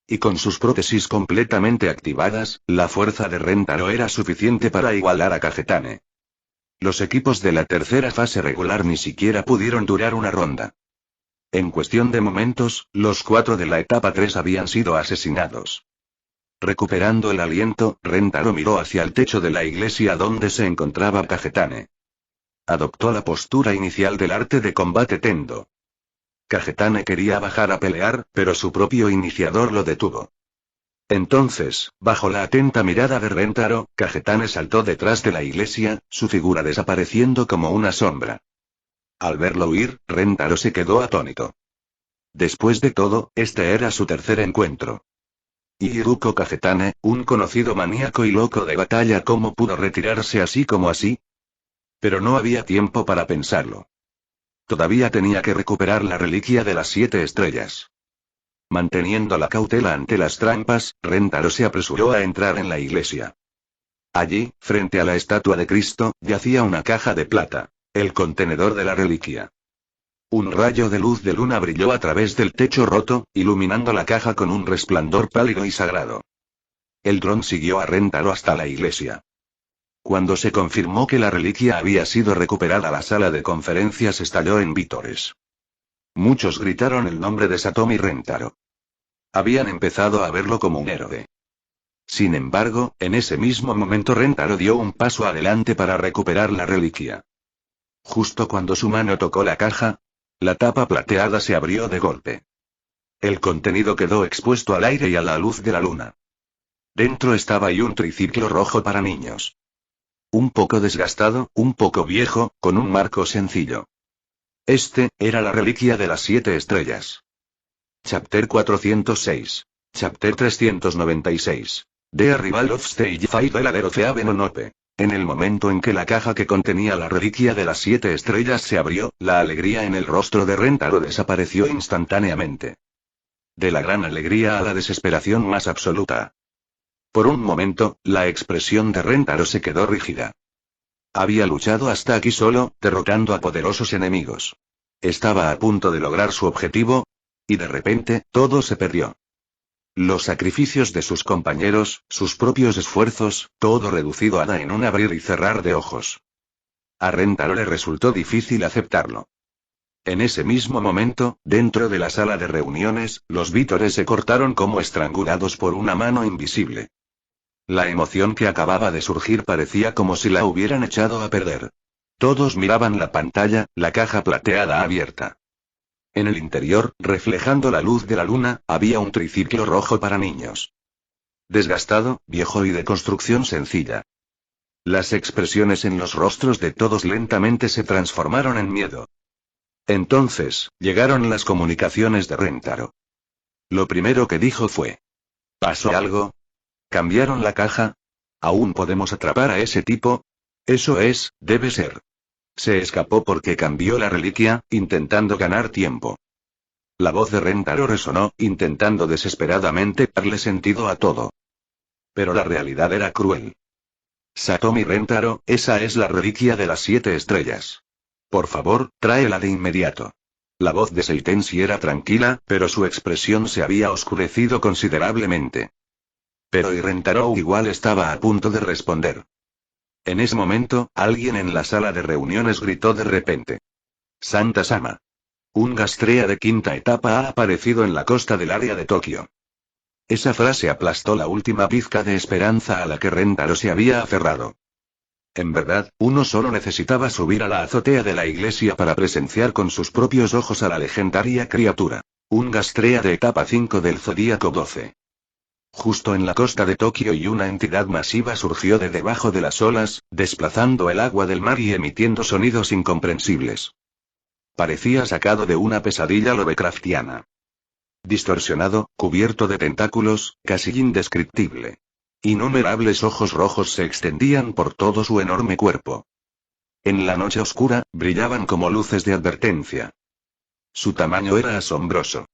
Speaker 2: Y con sus prótesis completamente activadas, la fuerza de Rentaro era suficiente para igualar a Kagetane. Los equipos de la tercera fase regular ni siquiera pudieron durar una ronda. En cuestión de momentos, los 4 de la etapa 3 habían sido asesinados. Recuperando el aliento, Rentaro miró hacia el techo de la iglesia donde se encontraba Kagetane. Adoptó la postura inicial del arte de combate Tendo. Kagetane quería bajar a pelear, pero su propio iniciador lo detuvo. Entonces, bajo la atenta mirada de Rentaro, Kagetane saltó detrás de la iglesia, su figura desapareciendo como una sombra. Al verlo huir, Rentaro se quedó atónito. Después de todo, este era su tercer encuentro. Y Iruko Kagetane, un conocido maníaco y loco de batalla, ¿cómo pudo retirarse así como así? Pero no había tiempo para pensarlo. Todavía tenía que recuperar la reliquia de las 7 estrellas. Manteniendo la cautela ante las trampas, Rentaro se apresuró a entrar en la iglesia. Allí, frente a la estatua de Cristo, yacía una caja de plata, el contenedor de la reliquia. Un rayo de luz de luna brilló a través del techo roto, iluminando la caja con un resplandor pálido y sagrado. El dron siguió a Rentaro hasta la iglesia. Cuando se confirmó que la reliquia había sido recuperada, la sala de conferencias estalló en vítores. Muchos gritaron el nombre de Satomi Rentaro. Habían empezado a verlo como un héroe. Sin embargo, en ese mismo momento Rentaro dio un paso adelante para recuperar la reliquia. Justo cuando su mano tocó la caja, la tapa plateada se abrió de golpe. El contenido quedó expuesto al aire y a la luz de la luna. Dentro estaba un triciclo rojo para niños. Un poco desgastado, un poco viejo, con un marco sencillo. Este, era la reliquia de las 7 estrellas. Chapter 406. Chapter 396. The Arrival of Stage 5 de la Derofeave no Nope. En el momento en que la caja que contenía la reliquia de las 7 estrellas se abrió, la alegría en el rostro de Rentaro desapareció instantáneamente. De la gran alegría a la desesperación más absoluta. Por un momento, la expresión de Rentaro se quedó rígida. Había luchado hasta aquí solo, derrotando a poderosos enemigos. Estaba a punto de lograr su objetivo, y de repente, todo se perdió. Los sacrificios de sus compañeros, sus propios esfuerzos, todo reducido a nada en un abrir y cerrar de ojos. A Rentaro le resultó difícil aceptarlo. En ese mismo momento, dentro de la sala de reuniones, los vítores se cortaron como estrangulados por una mano invisible. La emoción que acababa de surgir parecía como si la hubieran echado a perder. Todos miraban la pantalla, la caja plateada abierta. En el interior, reflejando la luz de la luna, había un triciclo rojo para niños. Desgastado, viejo y de construcción sencilla. Las expresiones en los rostros de todos lentamente se transformaron en miedo. Entonces, llegaron las comunicaciones de Rentaro. Lo primero que dijo fue: ¿pasó algo? ¿Cambiaron la caja? ¿Aún podemos atrapar a ese tipo? Eso es, debe ser. Se escapó porque cambió la reliquia, intentando ganar tiempo. La voz de Rentaro resonó, intentando desesperadamente darle sentido a todo. Pero la realidad era cruel. Satomi Rentaro, esa es la reliquia de las 7 estrellas. Por favor, tráela de inmediato. La voz de Seitenshi era tranquila, pero su expresión se había oscurecido considerablemente. Pero Rentaro igual estaba a punto de responder. En ese momento, alguien en la sala de reuniones gritó de repente: Santa Sama. Un Gastrea de 5ª etapa ha aparecido en la costa del área de Tokio. Esa frase aplastó la última pizca de esperanza a la que Rentaro se había aferrado. En verdad, uno solo necesitaba subir a la azotea de la iglesia para presenciar con sus propios ojos a la legendaria criatura. Un Gastrea de etapa 5 del Zodíaco 12. Justo en la costa de Tokio y una entidad masiva surgió de debajo de las olas, desplazando el agua del mar y emitiendo sonidos incomprensibles. Parecía sacado de una pesadilla Lovecraftiana. Distorsionado, cubierto de tentáculos, casi indescriptible. Innumerables ojos rojos se extendían por todo su enorme cuerpo. En la noche oscura, brillaban como luces de advertencia. Su tamaño era asombroso.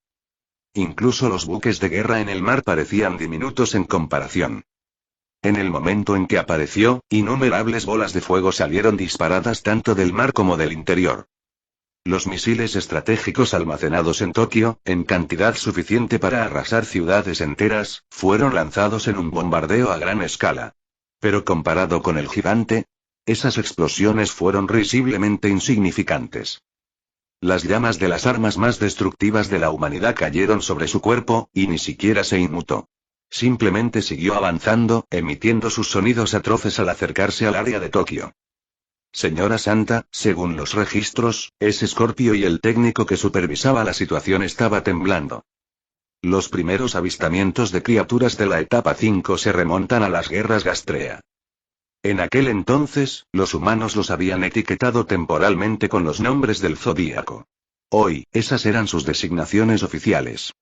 Speaker 2: Incluso los buques de guerra en el mar parecían diminutos en comparación. En el momento en que apareció, innumerables bolas de fuego salieron disparadas tanto del mar como del interior. Los misiles estratégicos almacenados en Tokio, en cantidad suficiente para arrasar ciudades enteras, fueron lanzados en un bombardeo a gran escala. Pero comparado con el gigante, esas explosiones fueron risiblemente insignificantes. Las llamas de las armas más destructivas de la humanidad cayeron sobre su cuerpo, y ni siquiera se inmutó. Simplemente siguió avanzando, emitiendo sus sonidos atroces al acercarse al área de Tokio. Señora Santa, según los registros, ese Scorpio y el técnico que supervisaba la situación estaba temblando. Los primeros avistamientos de criaturas de la etapa 5 se remontan a las guerras Gastrea. En aquel entonces, los humanos los habían etiquetado temporalmente con los nombres del zodíaco. Hoy, esas eran sus designaciones oficiales.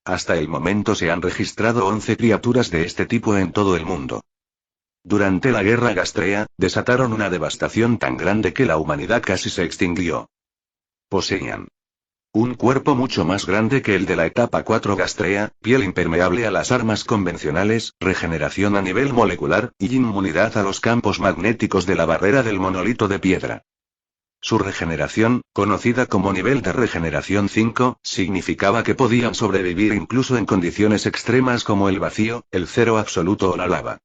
Speaker 2: Hasta el momento se han registrado 11 criaturas de este tipo en todo el mundo. Durante la guerra Gastrea, desataron una devastación tan grande que la humanidad casi se extinguió. Poseían un cuerpo mucho más grande que el de la etapa 4 Gastrea, piel impermeable a las armas convencionales, regeneración a nivel molecular, y inmunidad a los campos magnéticos de la barrera del monolito de piedra. Su regeneración, conocida como nivel de regeneración 5, significaba que podían sobrevivir incluso en condiciones extremas como el vacío, el cero absoluto o la lava.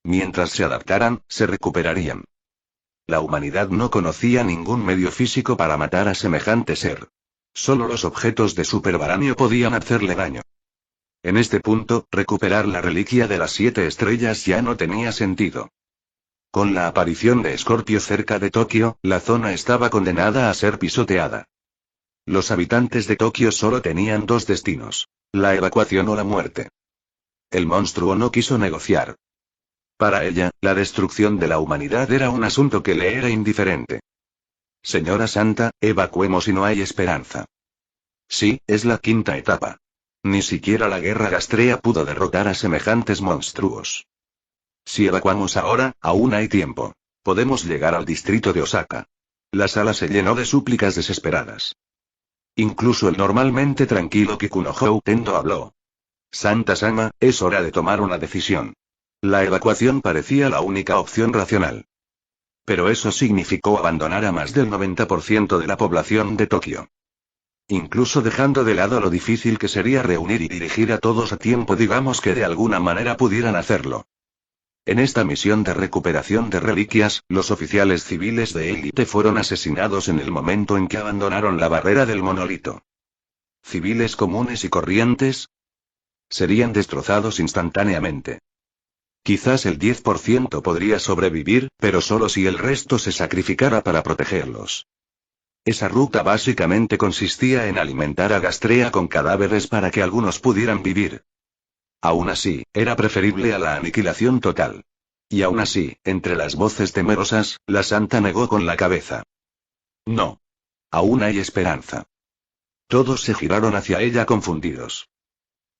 Speaker 2: Mientras se adaptaran, se recuperarían. La humanidad no conocía ningún medio físico para matar a semejante ser. Solo los objetos de supervaranio podían hacerle daño. En este punto, recuperar la reliquia de las 7 estrellas ya no tenía sentido. Con la aparición de Scorpio cerca de Tokio, la zona estaba condenada a ser pisoteada. Los habitantes de Tokio solo tenían 2 destinos: la evacuación o la muerte. El monstruo no quiso negociar. Para ella, la destrucción de la humanidad era un asunto que le era indiferente. Señora Santa, evacuemos y no hay esperanza. Sí, es la 5ª etapa. Ni siquiera la guerra Gastrea pudo derrotar a semejantes monstruos. Si evacuamos ahora, aún hay tiempo. Podemos llegar al distrito de Osaka. La sala se llenó de súplicas desesperadas. Incluso el normalmente tranquilo Kikunohou Tendo habló. Santa-sama, es hora de tomar una decisión. La evacuación parecía la única opción racional. Pero eso significó abandonar a más del 90% de la población de Tokio. Incluso dejando de lado lo difícil que sería reunir y dirigir a todos a tiempo, digamos que de alguna manera pudieran hacerlo. En esta misión de recuperación de reliquias, los oficiales civiles de élite fueron asesinados en el momento en que abandonaron la barrera del monolito. ¿Civiles comunes y corrientes? Serían destrozados instantáneamente. Quizás el 10% podría sobrevivir, pero solo si el resto se sacrificara para protegerlos. Esa ruta básicamente consistía en alimentar a Gastrea con cadáveres para que algunos pudieran vivir. Aún así, era preferible a la aniquilación total. Y aún así, entre las voces temerosas, la santa negó con la cabeza. No. Aún hay esperanza. Todos se giraron hacia ella confundidos.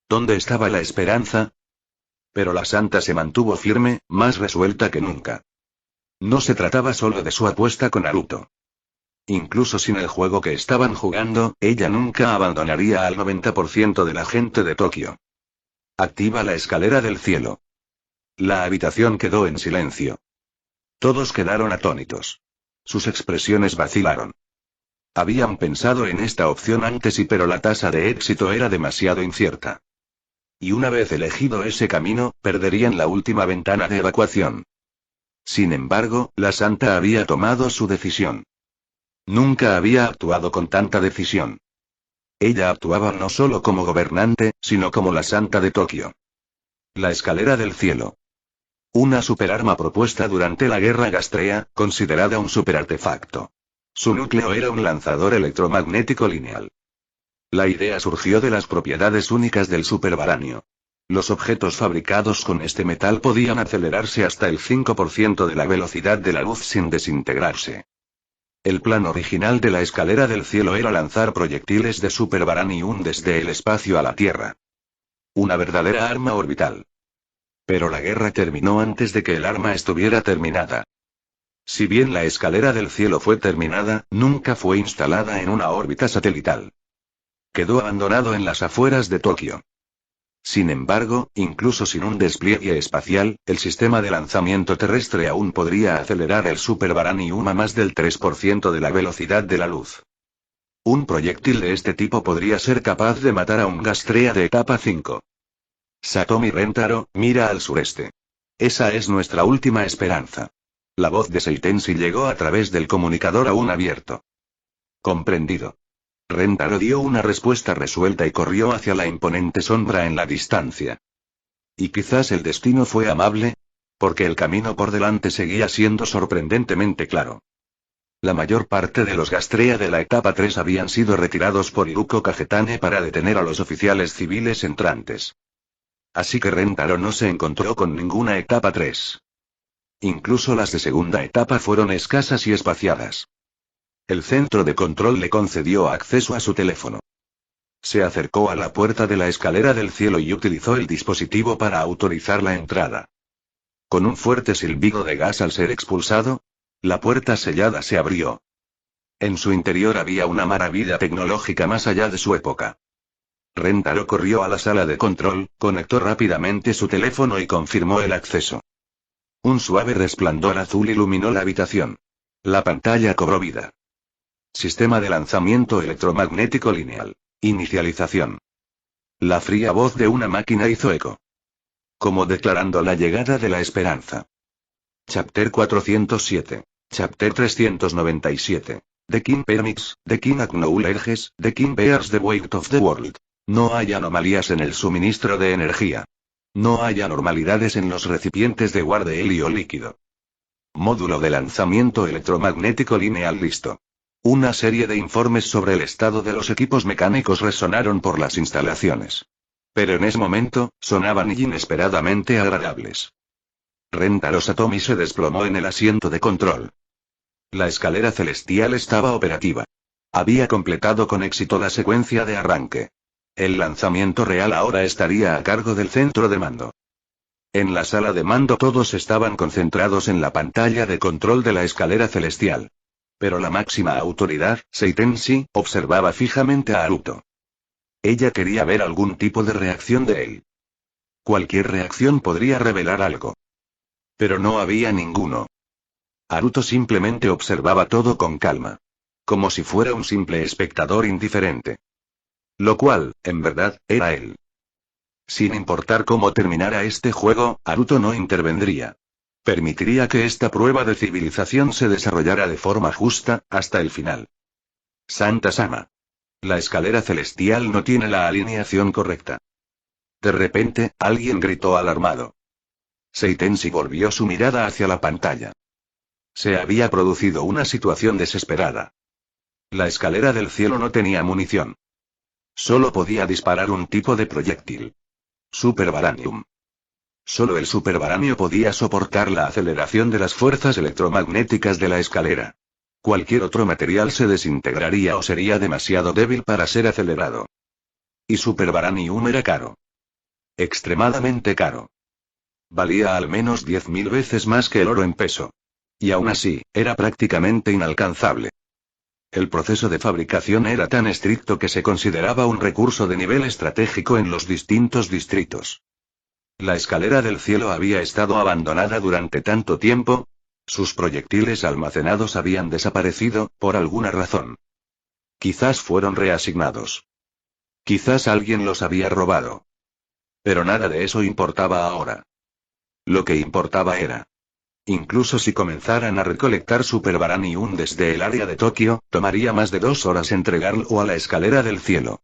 Speaker 2: ¿Dónde estaba la esperanza? Pero la santa se mantuvo firme, más resuelta que nunca. No se trataba solo de su apuesta con Naruto. Incluso sin el juego que estaban jugando, ella nunca abandonaría al 90% de la gente de Tokio. Activa la escalera del cielo. La habitación quedó en silencio. Todos quedaron atónitos. Sus expresiones vacilaron. Habían pensado en esta opción antes pero la tasa de éxito era demasiado incierta. Y una vez elegido ese camino, perderían la última ventana de evacuación. Sin embargo, la santa había tomado su decisión. Nunca había actuado con tanta decisión. Ella actuaba no solo como gobernante, sino como la santa de Tokio. La escalera del cielo. Una superarma propuesta durante la guerra Gastrea, considerada un superartefacto. Su núcleo era un lanzador electromagnético lineal. La idea surgió de las propiedades únicas del supervaranio. Los objetos fabricados con este metal podían acelerarse hasta el 5% de la velocidad de la luz sin desintegrarse. El plan original de la escalera del cielo era lanzar proyectiles de supervaranium desde el espacio a la Tierra. Una verdadera arma orbital. Pero la guerra terminó antes de que el arma estuviera terminada. Si bien la escalera del cielo fue terminada, nunca fue instalada en una órbita satelital. Quedó abandonado en las afueras de Tokio. Sin embargo, incluso sin un despliegue espacial, el sistema de lanzamiento terrestre aún podría acelerar el supervaranium a más del 3% de la velocidad de la luz. Un proyectil de este tipo podría ser capaz de matar a un Gastrea de etapa 5. Satomi Rentaro, mira al sureste. Esa es nuestra última esperanza. La voz de Seitenshi llegó a través del comunicador aún abierto. Comprendido. Rentaro dio una respuesta resuelta y corrió hacia la imponente sombra en la distancia. Y quizás el destino fue amable, porque el camino por delante seguía siendo sorprendentemente claro. La mayor parte de los Gastrea de la etapa 3 habían sido retirados por Iruko Kagetane para detener a los oficiales civiles entrantes. Así que Rentaro no se encontró con ninguna etapa 3. Incluso las de segunda etapa fueron escasas y espaciadas. El centro de control le concedió acceso a su teléfono. Se acercó a la puerta de la escalera del cielo y utilizó el dispositivo para autorizar la entrada. Con un fuerte silbido de gas al ser expulsado, la puerta sellada se abrió. En su interior había una maravilla tecnológica más allá de su época. Rentaro corrió a la sala de control, conectó rápidamente su teléfono y confirmó el acceso. Un suave resplandor azul iluminó la habitación. La pantalla cobró vida. Sistema de lanzamiento electromagnético lineal. Inicialización. La fría voz de una máquina hizo eco. Como declarando la llegada de la esperanza. Chapter 407. Chapter 397. The King Permits, The King Acknowledges, The King Bears the Weight of the World. No hay anomalías en el suministro de energía. No hay anormalidades en los recipientes de guarde helio líquido. Módulo de lanzamiento electromagnético lineal listo. Una serie de informes sobre el estado de los equipos mecánicos resonaron por las instalaciones. Pero en ese momento, sonaban inesperadamente agradables. Rentaro Satomi se desplomó en el asiento de control. La escalera celestial estaba operativa. Había completado con éxito la secuencia de arranque. El lanzamiento real ahora estaría a cargo del centro de mando. En la sala de mando todos estaban concentrados en la pantalla de control de la escalera celestial. Pero la máxima autoridad, Seitenshi, observaba fijamente a Haruto. Ella quería ver algún tipo de reacción de él. Cualquier reacción podría revelar algo. Pero no había ninguno. Haruto simplemente observaba todo con calma. Como si fuera un simple espectador indiferente. Lo cual, en verdad, era él. Sin importar cómo terminara este juego, Haruto no intervendría. Permitiría que esta prueba de civilización se desarrollara de forma justa, hasta el final. Santa Sama. La escalera celestial no tiene la alineación correcta. De repente, alguien gritó alarmado. Seitenshi volvió su mirada hacia la pantalla. Se había producido una situación desesperada. La escalera del cielo no tenía munición. Solo podía disparar un tipo de proyectil. Superbaranium. Solo el superbaranio podía soportar la aceleración de las fuerzas electromagnéticas de la escalera. Cualquier otro material se desintegraría o sería demasiado débil para ser acelerado. Y superbaranium era caro. Extremadamente caro. Valía al menos 10.000 veces más que el oro en peso. Y aún así, era prácticamente inalcanzable. El proceso de fabricación era tan estricto que se consideraba un recurso de nivel estratégico en los distintos distritos. La escalera del cielo había estado abandonada durante tanto tiempo. Sus proyectiles almacenados habían desaparecido, por alguna razón. Quizás fueron reasignados. Quizás alguien los había robado. Pero nada de eso importaba ahora. Lo que importaba era. Incluso si comenzaran a recolectar superbaranium desde el área de Tokio, tomaría más de 2 horas entregarlo a la escalera del cielo.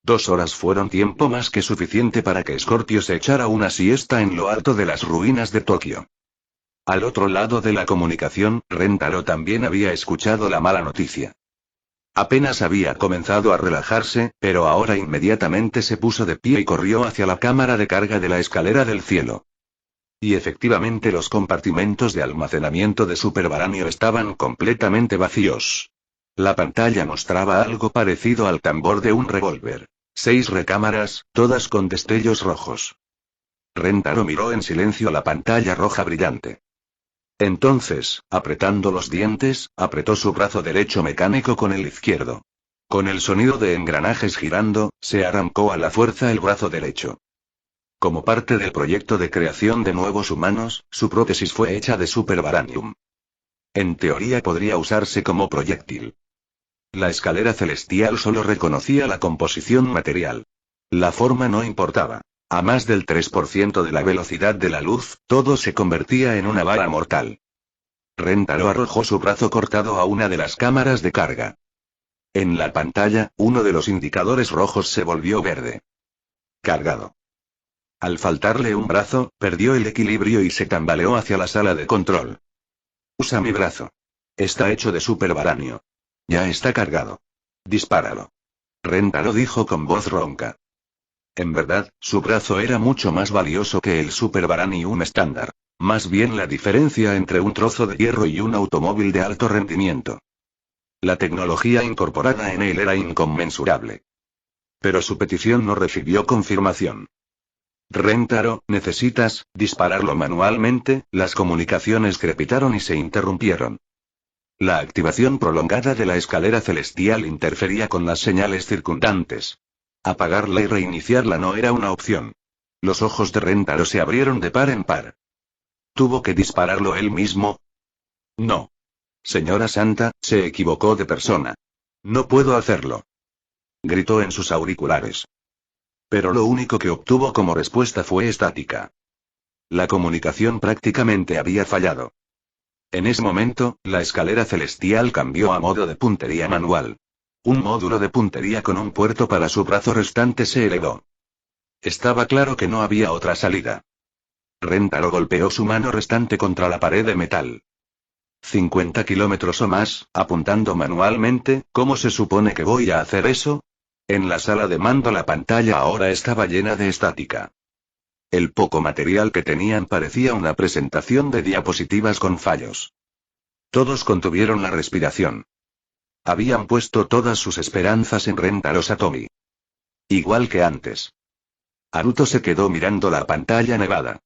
Speaker 2: 2 horas fueron tiempo más que suficiente para que Scorpio se echara una siesta en lo alto de las ruinas de Tokio. Al otro lado de la comunicación, Rentaro también había escuchado la mala noticia. Apenas había comenzado a relajarse, pero ahora inmediatamente se puso de pie y corrió hacia la cámara de carga de la escalera del cielo. Y efectivamente los compartimentos de almacenamiento de superbaranio estaban completamente vacíos. La pantalla mostraba algo parecido al tambor de un revólver. 6 recámaras, todas con destellos rojos. Rentaro miró en silencio la pantalla roja brillante. Entonces, apretando los dientes, apretó su brazo derecho mecánico con el izquierdo. Con el sonido de engranajes girando, se arrancó a la fuerza el brazo derecho. Como parte del proyecto de creación de nuevos humanos, su prótesis fue hecha de superbaranium. En teoría podría usarse como proyectil. La escalera celestial solo reconocía la composición material. La forma no importaba. A más del 3% de la velocidad de la luz, todo se convertía en una bala mortal. Rentaro arrojó su brazo cortado a una de las cámaras de carga. En la pantalla, uno de los indicadores rojos se volvió verde. Cargado. Al faltarle un brazo, perdió el equilibrio y se tambaleó hacia la sala de control. Usa mi brazo. Está hecho de superbaranio. Ya está cargado. Dispáralo. Rentaro dijo con voz ronca. En verdad, su brazo era mucho más valioso que el superbaranium estándar. Más bien la diferencia entre un trozo de hierro y un automóvil de alto rendimiento. La tecnología incorporada en él era inconmensurable. Pero su petición no recibió confirmación. Rentaro, necesitas dispararlo manualmente. Las comunicaciones crepitaron y se interrumpieron. La activación prolongada de la escalera celestial interfería con las señales circundantes. Apagarla y reiniciarla no era una opción. Los ojos de Rentaro se abrieron de par en par. ¿Tuvo que dispararlo él mismo? No. Señora Santa, se equivocó de persona. No puedo hacerlo. Gritó en sus auriculares. Pero lo único que obtuvo como respuesta fue estática. La comunicación prácticamente había fallado. En ese momento, la escalera celestial cambió a modo de puntería manual. Un módulo de puntería con un puerto para su brazo restante se elevó. Estaba claro que no había otra salida. Rentaro golpeó su mano restante contra la pared de metal. 50 kilómetros o más, apuntando manualmente. ¿Cómo se supone que voy a hacer eso? En la sala de mando la pantalla ahora estaba llena de estática. El poco material que tenían parecía una presentación de diapositivas con fallos. Todos contuvieron la respiración. Habían puesto todas sus esperanzas en Rentaro Satomi. Igual que antes. Haruto se quedó mirando la pantalla nevada.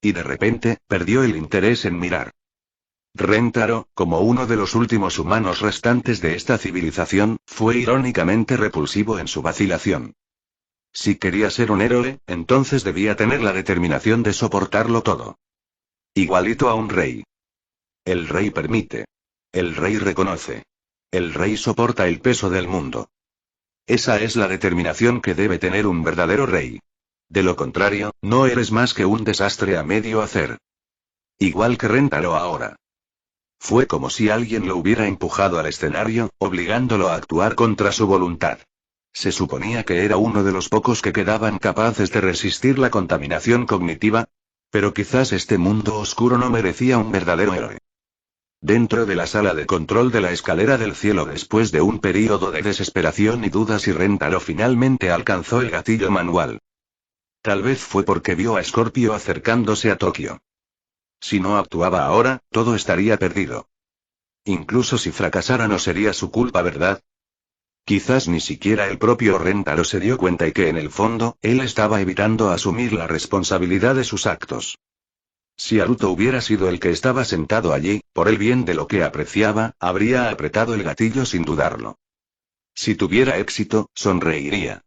Speaker 2: Y de repente, perdió el interés en mirar. Rentaro, como uno de los últimos humanos restantes de esta civilización, fue irónicamente repulsivo en su vacilación. Si quería ser un héroe, entonces debía tener la determinación de soportarlo todo. Igualito a un rey. El rey permite. El rey reconoce. El rey soporta el peso del mundo. Esa es la determinación que debe tener un verdadero rey. De lo contrario, no eres más que un desastre a medio hacer. Igual que Rentaro ahora. Fue como si alguien lo hubiera empujado al escenario, obligándolo a actuar contra su voluntad. Se suponía que era uno de los pocos que quedaban capaces de resistir la contaminación cognitiva, pero quizás este mundo oscuro no merecía un verdadero héroe. Dentro de la sala de control de la escalera del cielo, después de un período de desesperación y dudas, Rentaro finalmente alcanzó el gatillo manual. Tal vez fue porque vio a Scorpio acercándose a Tokio. Si no actuaba ahora, todo estaría perdido. Incluso si fracasara no sería su culpa, ¿verdad? Quizás ni siquiera el propio Rentaro se dio cuenta y que en el fondo, él estaba evitando asumir la responsabilidad de sus actos. Si Haruto hubiera sido el que estaba sentado allí, por el bien de lo que apreciaba, habría apretado el gatillo sin dudarlo. Si tuviera éxito, sonreiría.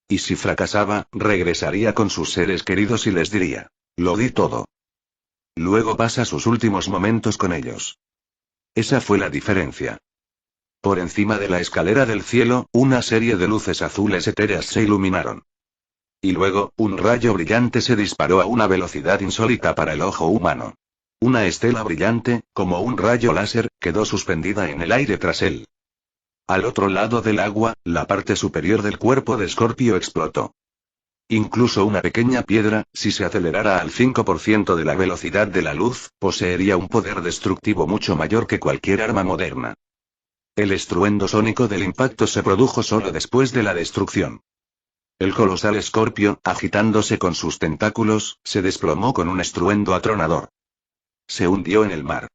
Speaker 2: Y si fracasaba, regresaría con sus seres queridos y les diría: lo di todo. Luego pasa sus últimos momentos con ellos. Esa fue la diferencia. Por encima de la escalera del cielo, una serie de luces azules etéreas se iluminaron. Y luego, un rayo brillante se disparó a una velocidad insólita para el ojo humano. Una estela brillante, como un rayo láser, quedó suspendida en el aire tras él. Al otro lado del agua, la parte superior del cuerpo de Scorpio explotó. Incluso una pequeña piedra, si se acelerara al 5% de la velocidad de la luz, poseería un poder destructivo mucho mayor que cualquier arma moderna. El estruendo sónico del impacto se produjo solo después de la destrucción. El colosal Scorpio, agitándose con sus tentáculos, se desplomó con un estruendo atronador. Se hundió en el mar.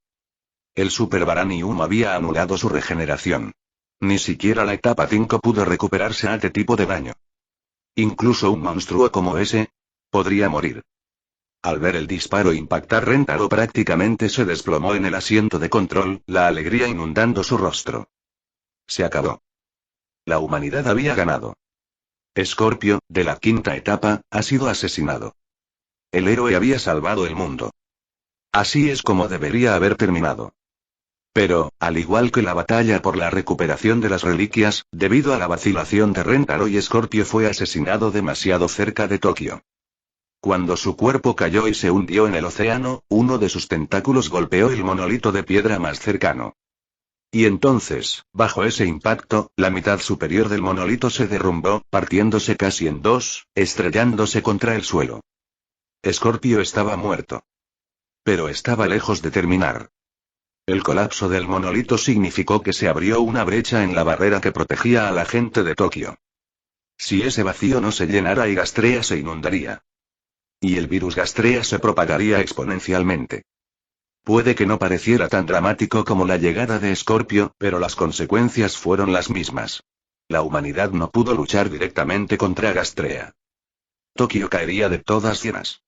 Speaker 2: El Super Baranium había anulado su regeneración. Ni siquiera la etapa 5 pudo recuperarse ante tipo de daño. Incluso un monstruo como ese podría morir. Al ver el disparo impactar, Rentaro prácticamente se desplomó en el asiento de control, la alegría inundando su rostro. Se acabó. La humanidad había ganado. Scorpio, de la quinta etapa, ha sido asesinado. El héroe había salvado el mundo. Así es como debería haber terminado. Pero, al igual que la batalla por la recuperación de las reliquias, debido a la vacilación de Rentaro y Scorpio fue asesinado demasiado cerca de Tokio. Cuando su cuerpo cayó y se hundió en el océano, uno de sus tentáculos golpeó el monolito de piedra más cercano. Y entonces, bajo ese impacto, la mitad superior del monolito se derrumbó, partiéndose casi en dos, estrellándose contra el suelo. Scorpio estaba muerto. Pero estaba lejos de terminar. El colapso del monolito significó que se abrió una brecha en la barrera que protegía a la gente de Tokio. Si ese vacío no se llenara y Gastrea se inundaría. Y el virus Gastrea se propagaría exponencialmente. Puede que no pareciera tan dramático como la llegada de Scorpio, pero las consecuencias fueron las mismas. La humanidad no pudo luchar directamente contra Gastrea. Tokio caería de todas llenas.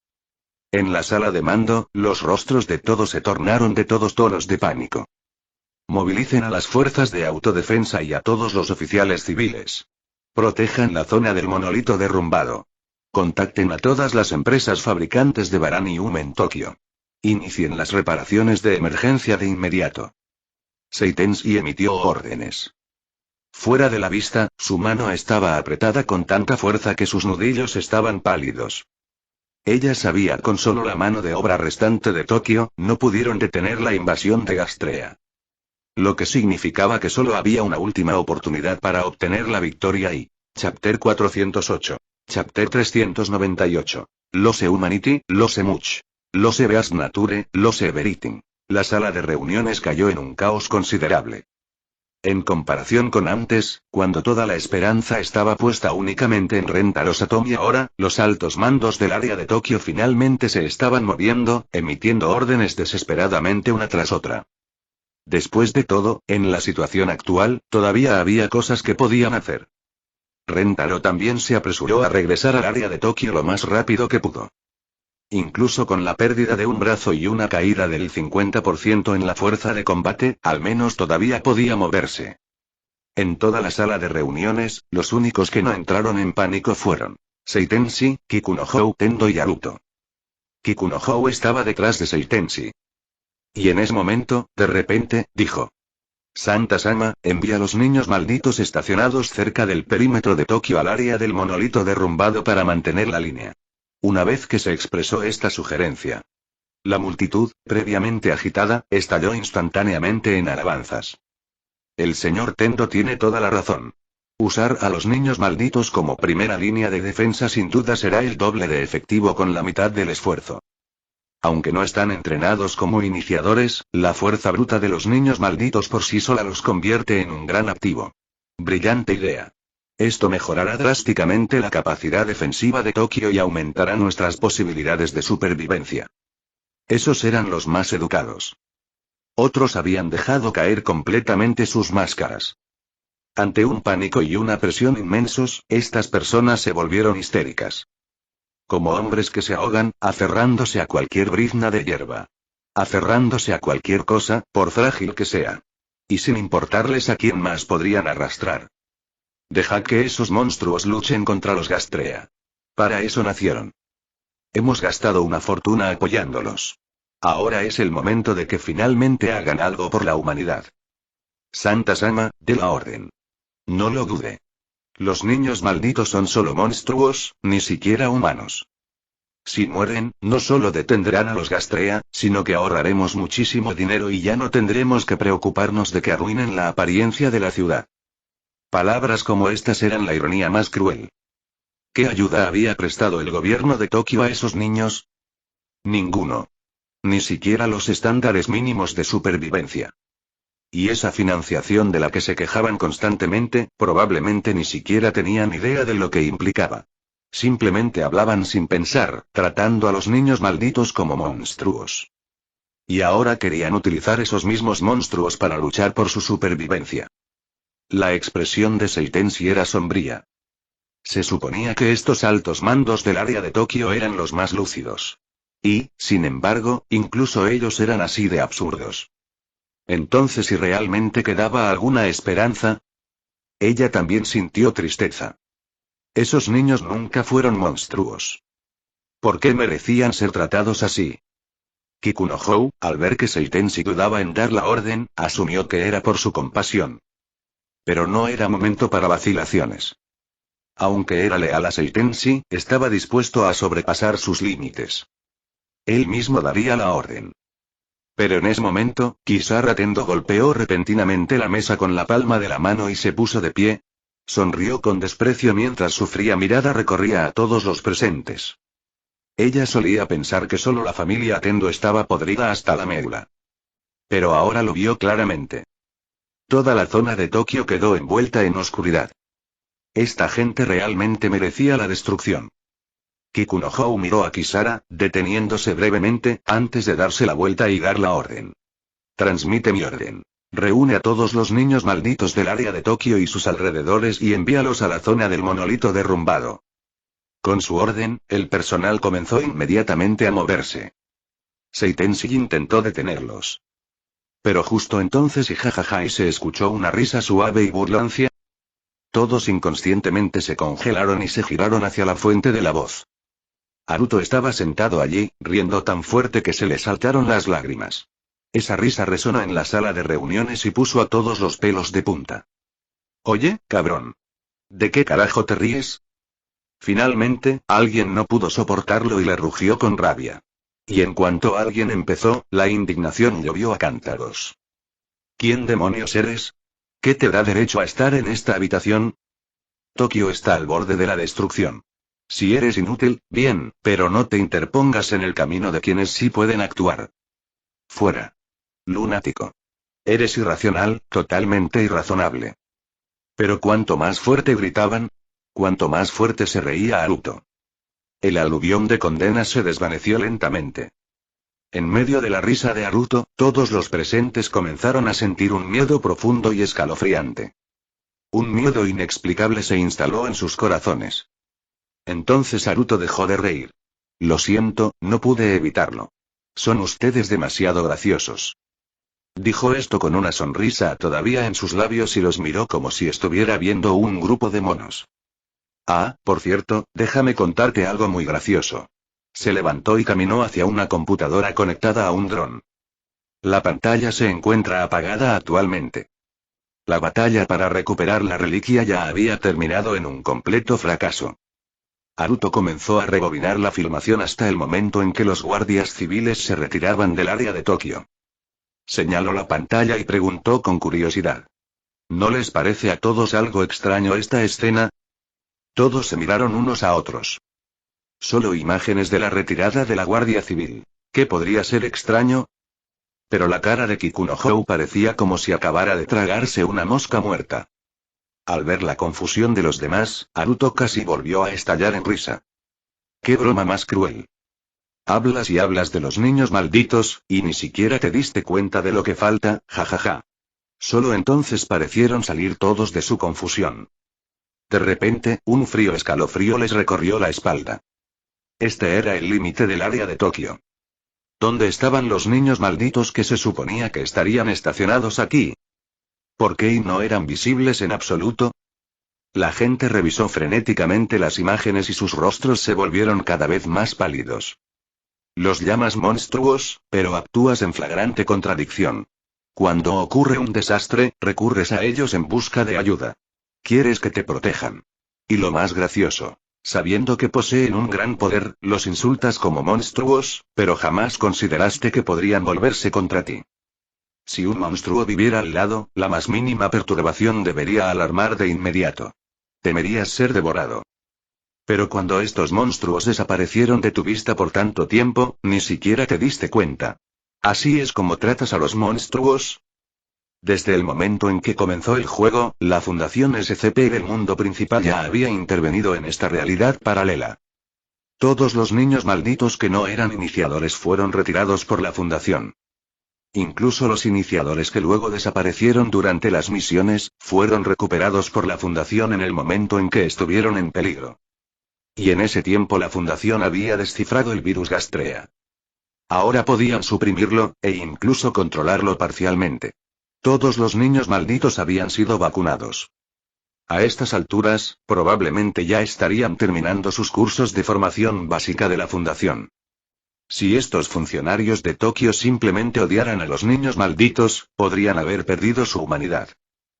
Speaker 2: En la sala de mando, los rostros de todos se tornaron de todos tonos de pánico. Movilicen a las fuerzas de autodefensa y a todos los oficiales civiles. Protejan la zona del monolito derrumbado. Contacten a todas las empresas fabricantes de Baranium en Tokio. Inicien las reparaciones de emergencia de inmediato. Seitenshi emitió órdenes. Fuera de la vista, su mano estaba apretada con tanta fuerza que sus nudillos estaban pálidos. Ella sabía con solo la mano de obra restante de Tokio, no pudieron detener la invasión de Gastrea. Lo que significaba que solo había una última oportunidad para obtener la victoria y... Chapter 408. Chapter 398. Lose Humanity, Lose Much. Lose Beast Nature, Lose Everything. La sala de reuniones cayó en un caos considerable. En comparación con antes, cuando toda la esperanza estaba puesta únicamente en Rentaro Satomi, ahora, los altos mandos del área de Tokio finalmente se estaban moviendo, emitiendo órdenes desesperadamente una tras otra. Después de todo, en la situación actual, todavía había cosas que podían hacer. Rentaro también se apresuró a regresar al área de Tokio lo más rápido que pudo. Incluso con la pérdida de un brazo y una caída del 50% en la fuerza de combate, al menos todavía podía moverse. En toda la sala de reuniones, los únicos que no entraron en pánico fueron Seitenshi, Kikunohou, Tendo y Aruto. Kikunohou estaba detrás de Seitenshi. Y en ese momento, de repente, dijo: Santa-sama, envía a los niños malditos estacionados cerca del perímetro de Tokio al área del monolito derrumbado para mantener la línea. Una vez que se expresó esta sugerencia, la multitud, previamente agitada, estalló instantáneamente en alabanzas. El señor Tendo tiene toda la razón. Usar a los niños malditos como primera línea de defensa sin duda será el doble de efectivo con la mitad del esfuerzo. Aunque no están entrenados como iniciadores, la fuerza bruta de los niños malditos por sí sola los convierte en un gran activo. Brillante idea. Esto mejorará drásticamente la capacidad defensiva de Tokio y aumentará nuestras posibilidades de supervivencia. Esos eran los más educados. Otros habían dejado caer completamente sus máscaras. Ante un pánico y una presión inmensos, estas personas se volvieron histéricas. Como hombres que se ahogan, aferrándose a cualquier brizna de hierba. Aferrándose a cualquier cosa, por frágil que sea. Y sin importarles a quién más podrían arrastrar. Deja que esos monstruos luchen contra los Gastrea. Para eso nacieron. Hemos gastado una fortuna apoyándolos. Ahora es el momento de que finalmente hagan algo por la humanidad. Santa-sama, dé la orden. No lo dude. Los niños malditos son solo monstruos, ni siquiera humanos. Si mueren, no solo detendrán a los Gastrea, sino que ahorraremos muchísimo dinero y ya no tendremos que preocuparnos de que arruinen la apariencia de la ciudad. Palabras como estas eran la ironía más cruel. ¿Qué ayuda había prestado el gobierno de Tokio a esos niños? Ninguno. Ni siquiera los estándares mínimos de supervivencia. Y esa financiación de la que se quejaban constantemente, probablemente ni siquiera tenían idea de lo que implicaba. Simplemente hablaban sin pensar, tratando a los niños malditos como monstruos. Y ahora querían utilizar esos mismos monstruos para luchar por su supervivencia. La expresión de Seitenshi era sombría. Se suponía que estos altos mandos del área de Tokio eran los más lúcidos. Y, sin embargo, incluso ellos eran así de absurdos. Entonces, ¿si realmente quedaba alguna esperanza? Ella también sintió tristeza. Esos niños nunca fueron monstruos. ¿Por qué merecían ser tratados así? Kikunohou, al ver que Seitenshi dudaba en dar la orden, asumió que era por su compasión. Pero no era momento para vacilaciones. Aunque era leal a Seitenshi, estaba dispuesto a sobrepasar sus límites. Él mismo daría la orden. Pero en ese momento, Kisara Tendo golpeó repentinamente la mesa con la palma de la mano y se puso de pie. Sonrió con desprecio mientras su fría mirada recorría a todos los presentes. Ella solía pensar que solo la familia Tendo estaba podrida hasta la médula. Pero ahora lo vio claramente. Toda la zona de Tokio quedó envuelta en oscuridad. Esta gente realmente merecía la destrucción. Kikunohou miró a Kisara, deteniéndose brevemente, antes de darse la vuelta y dar la orden. Transmite mi orden. Reúne a todos los niños malditos del área de Tokio y sus alrededores y envíalos a la zona del monolito derrumbado. Con su orden, el personal comenzó inmediatamente a moverse. Seitenshi intentó detenerlos. Pero justo entonces y jajaja y se escuchó una risa suave y burlancia. Todos inconscientemente se congelaron y se giraron hacia la fuente de la voz. Haruto estaba sentado allí, riendo tan fuerte que se le saltaron las lágrimas. Esa risa resonó en la sala de reuniones y puso a todos los pelos de punta. Oye, cabrón. ¿De qué carajo te ríes? Finalmente, alguien no pudo soportarlo y le rugió con rabia. Y en cuanto alguien empezó, la indignación llovió a cántaros. ¿Quién demonios eres? ¿Qué te da derecho a estar en esta habitación? Tokio está al borde de la destrucción. Si eres inútil, bien, pero no te interpongas en el camino de quienes sí pueden actuar. Fuera. Lunático. Eres irracional, totalmente irrazonable. Pero cuanto más fuerte gritaban, cuanto más fuerte se reía Haruto. El aluvión de condena se desvaneció lentamente. En medio de la risa de Haruto, todos los presentes comenzaron a sentir un miedo profundo y escalofriante. Un miedo inexplicable se instaló en sus corazones. Entonces Haruto dejó de reír. Lo siento, no pude evitarlo. Son ustedes demasiado graciosos. Dijo esto con una sonrisa todavía en sus labios y los miró como si estuviera viendo un grupo de monos. Ah, por cierto, déjame contarte algo muy gracioso. Se levantó y caminó hacia una computadora conectada a un dron. La pantalla se encuentra apagada actualmente. La batalla para recuperar la reliquia ya había terminado en un completo fracaso. Haruto comenzó a rebobinar la filmación hasta el momento en que los guardias civiles se retiraban del área de Tokio. Señaló la pantalla y preguntó con curiosidad. ¿No les parece a todos algo extraño esta escena? Todos se miraron unos a otros. Solo imágenes de la retirada de la Guardia Civil. ¿Qué podría ser extraño? Pero la cara de Kikunohou parecía como si acabara de tragarse una mosca muerta. Al ver la confusión de los demás, Haruto casi volvió a estallar en risa. ¡Qué broma más cruel! Hablas y hablas de los niños malditos, y ni siquiera te diste cuenta de lo que falta, jajaja. Solo entonces parecieron salir todos de su confusión. De repente, un frío escalofrío les recorrió la espalda. Este era el límite del área de Tokio. ¿Dónde estaban los niños malditos que se suponía que estarían estacionados aquí? ¿Por qué no eran visibles en absoluto? La gente revisó frenéticamente las imágenes y sus rostros se volvieron cada vez más pálidos. Los llamas monstruos, pero actúas en flagrante contradicción. Cuando ocurre un desastre, recurres a ellos en busca de ayuda. Quieres que te protejan. Y lo más gracioso. Sabiendo que poseen un gran poder, los insultas como monstruos, pero jamás consideraste que podrían volverse contra ti. Si un monstruo viviera al lado, la más mínima perturbación debería alarmar de inmediato. Temerías ser devorado. Pero cuando estos monstruos desaparecieron de tu vista por tanto tiempo, ni siquiera te diste cuenta. ¿Así es como tratas a los monstruos? Desde el momento en que comenzó el juego, la Fundación SCP del mundo principal ya había intervenido en esta realidad paralela. Todos los niños malditos que no eran iniciadores fueron retirados por la Fundación. Incluso los iniciadores que luego desaparecieron durante las misiones, fueron recuperados por la Fundación en el momento en que estuvieron en peligro. Y en ese tiempo la Fundación había descifrado el virus Gastrea. Ahora podían suprimirlo, e incluso controlarlo parcialmente. Todos los niños malditos habían sido vacunados. A estas alturas, probablemente ya estarían terminando sus cursos de formación básica de la Fundación. Si estos funcionarios de Tokio simplemente odiaran a los niños malditos, podrían haber perdido su humanidad.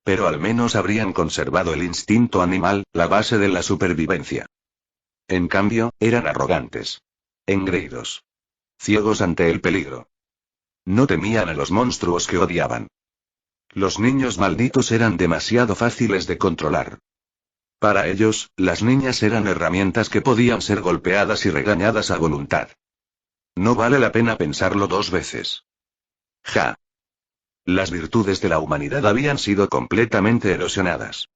Speaker 2: Pero al menos habrían conservado el instinto animal, la base de la supervivencia. En cambio, eran arrogantes. Engreídos. Ciegos ante el peligro. No temían a los monstruos que odiaban. Los niños malditos eran demasiado fáciles de controlar. Para ellos, las niñas eran herramientas que podían ser golpeadas y regañadas a voluntad. No vale la pena pensarlo dos veces. Ja. Las virtudes de la humanidad habían sido completamente erosionadas.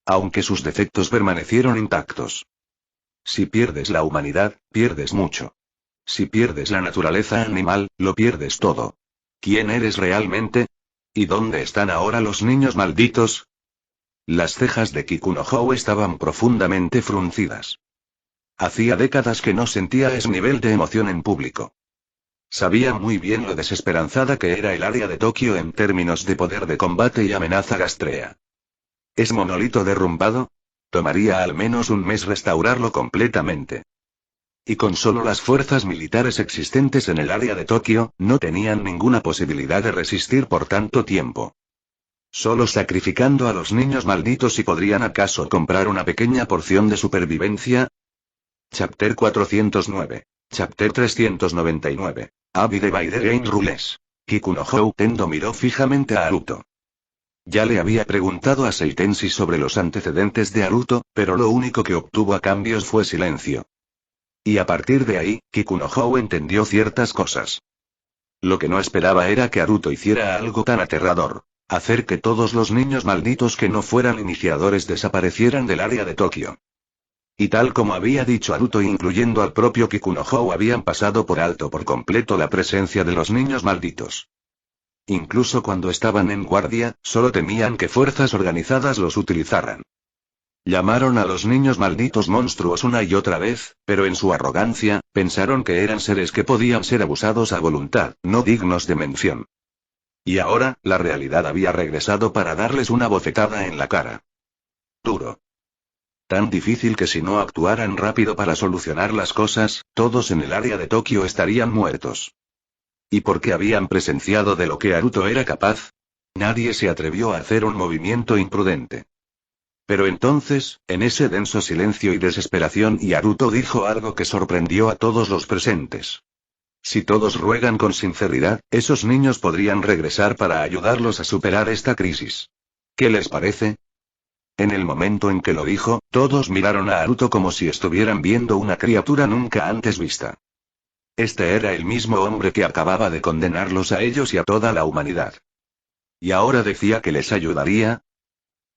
Speaker 2: Aunque sus defectos permanecieron intactos. Si pierdes la humanidad, pierdes mucho. Si pierdes la naturaleza animal, lo pierdes todo. ¿Quién eres realmente? ¿Y dónde están ahora los niños malditos? Las cejas de Kikunohou estaban profundamente fruncidas. Hacía décadas que no sentía ese nivel de emoción en público. Sabía muy bien lo desesperanzada que era el área de Tokio en términos de poder de combate y amenaza gastrea. ¿Es monolito derrumbado? Tomaría al menos un mes restaurarlo completamente. Y con solo las fuerzas militares existentes en el área de Tokio, no tenían ninguna posibilidad de resistir por tanto tiempo. Solo sacrificando a los niños malditos y podrían acaso comprar una pequeña porción de supervivencia. Chapter 409. Chapter 399. Abide by the Game Rules. Kikunohou Tendo miró fijamente a Haruto. Ya le había preguntado a Seitenshi sobre los antecedentes de Haruto, pero lo único que obtuvo a cambio fue silencio. Y a partir de ahí, Kikunohou entendió ciertas cosas. Lo que no esperaba era que Haruto hiciera algo tan aterrador. Hacer que todos los niños malditos que no fueran iniciadores desaparecieran del área de Tokio. Y tal como había dicho Haruto, incluyendo al propio Kikunohou, habían pasado por alto por completo la presencia de los niños malditos. Incluso cuando estaban en guardia, solo temían que fuerzas organizadas los utilizaran. Llamaron a los niños malditos monstruos una y otra vez, pero en su arrogancia, pensaron que eran seres que podían ser abusados a voluntad, no dignos de mención. Y ahora, la realidad había regresado para darles una bofetada en la cara. Duro. Tan difícil que si no actuaran rápido para solucionar las cosas, todos en el área de Tokio estarían muertos. ¿Y porque habían presenciado de lo que Haruto era capaz? Nadie se atrevió a hacer un movimiento imprudente. Pero entonces, en ese denso silencio y desesperación, Haruto dijo algo que sorprendió a todos los presentes. Si todos ruegan con sinceridad, esos niños podrían regresar para ayudarlos a superar esta crisis. ¿Qué les parece? En el momento en que lo dijo, todos miraron a Haruto como si estuvieran viendo una criatura nunca antes vista. Este era el mismo hombre que acababa de condenarlos a ellos y a toda la humanidad. ¿Y ahora decía que les ayudaría?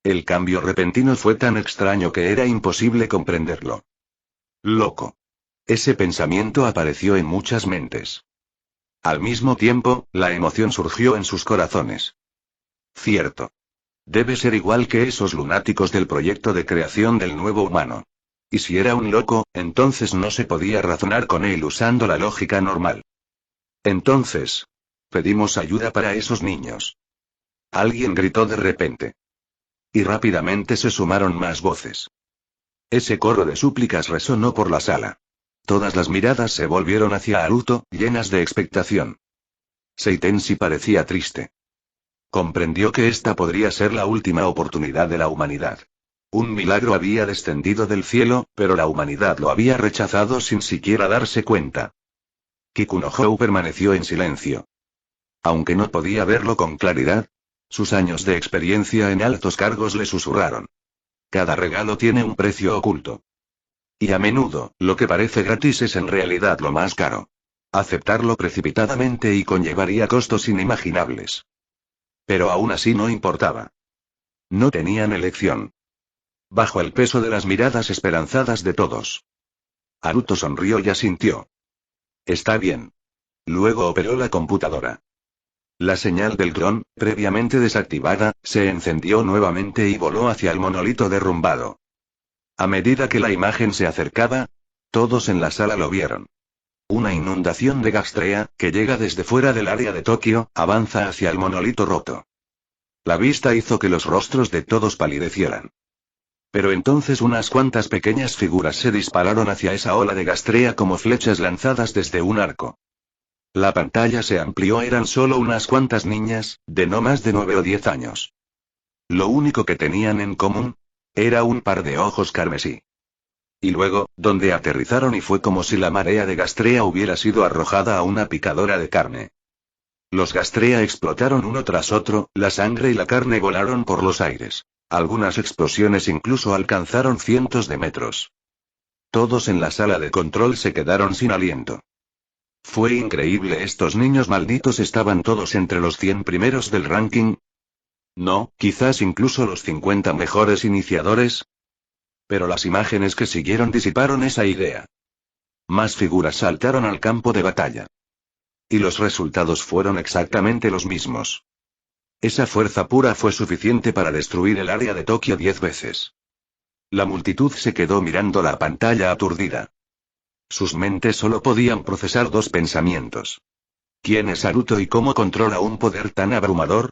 Speaker 2: El cambio repentino fue tan extraño que era imposible comprenderlo. Loco. Ese pensamiento apareció en muchas mentes. Al mismo tiempo, la emoción surgió en sus corazones. Cierto. Debe ser igual que esos lunáticos del proyecto de creación del nuevo humano. Y si era un loco, entonces no se podía razonar con él usando la lógica normal. Entonces, pedimos ayuda para esos niños. Alguien gritó de repente. Y rápidamente se sumaron más voces. Ese coro de súplicas resonó por la sala. Todas las miradas se volvieron hacia Haruto, llenas de expectación. Seitenshi parecía triste. Comprendió que esta podría ser la última oportunidad de la humanidad. Un milagro había descendido del cielo, pero la humanidad lo había rechazado sin siquiera darse cuenta. Kikunohou permaneció en silencio. Aunque no podía verlo con claridad, sus años de experiencia en altos cargos le susurraron. Cada regalo tiene un precio oculto. Y a menudo, lo que parece gratis es en realidad lo más caro. Aceptarlo precipitadamente y conllevaría costos inimaginables. Pero aún así no importaba. No tenían elección. Bajo el peso de las miradas esperanzadas de todos, Haruto sonrió y asintió. Está bien. Luego operó la computadora. La señal del dron, previamente desactivada, se encendió nuevamente y voló hacia el monolito derrumbado. A medida que la imagen se acercaba, todos en la sala lo vieron. Una inundación de gastrea, que llega desde fuera del área de Tokio, avanza hacia el monolito roto. La vista hizo que los rostros de todos palidecieran. Pero entonces unas cuantas pequeñas figuras se dispararon hacia esa ola de gastrea como flechas lanzadas desde un arco. La pantalla se amplió, eran solo unas cuantas niñas, de no más de 9 o 10 años. Lo único que tenían en común era un par de ojos carmesí. Y luego, donde aterrizaron y fue como si la marea de gastrea hubiera sido arrojada a una picadora de carne. Los Gastrea explotaron uno tras otro, la sangre y la carne volaron por los aires. Algunas explosiones incluso alcanzaron cientos de metros. Todos en la sala de control se quedaron sin aliento. Fue increíble, estos niños malditos estaban todos entre los 100 primeros del ranking. No, quizás incluso los 50 mejores iniciadores. Pero las imágenes que siguieron disiparon esa idea. Más figuras saltaron al campo de batalla. Y los resultados fueron exactamente los mismos. Esa fuerza pura fue suficiente para destruir el área de Tokio 10 veces. La multitud se quedó mirando la pantalla aturdida. Sus mentes solo podían procesar dos pensamientos. ¿Quién es Naruto y cómo controla un poder tan abrumador?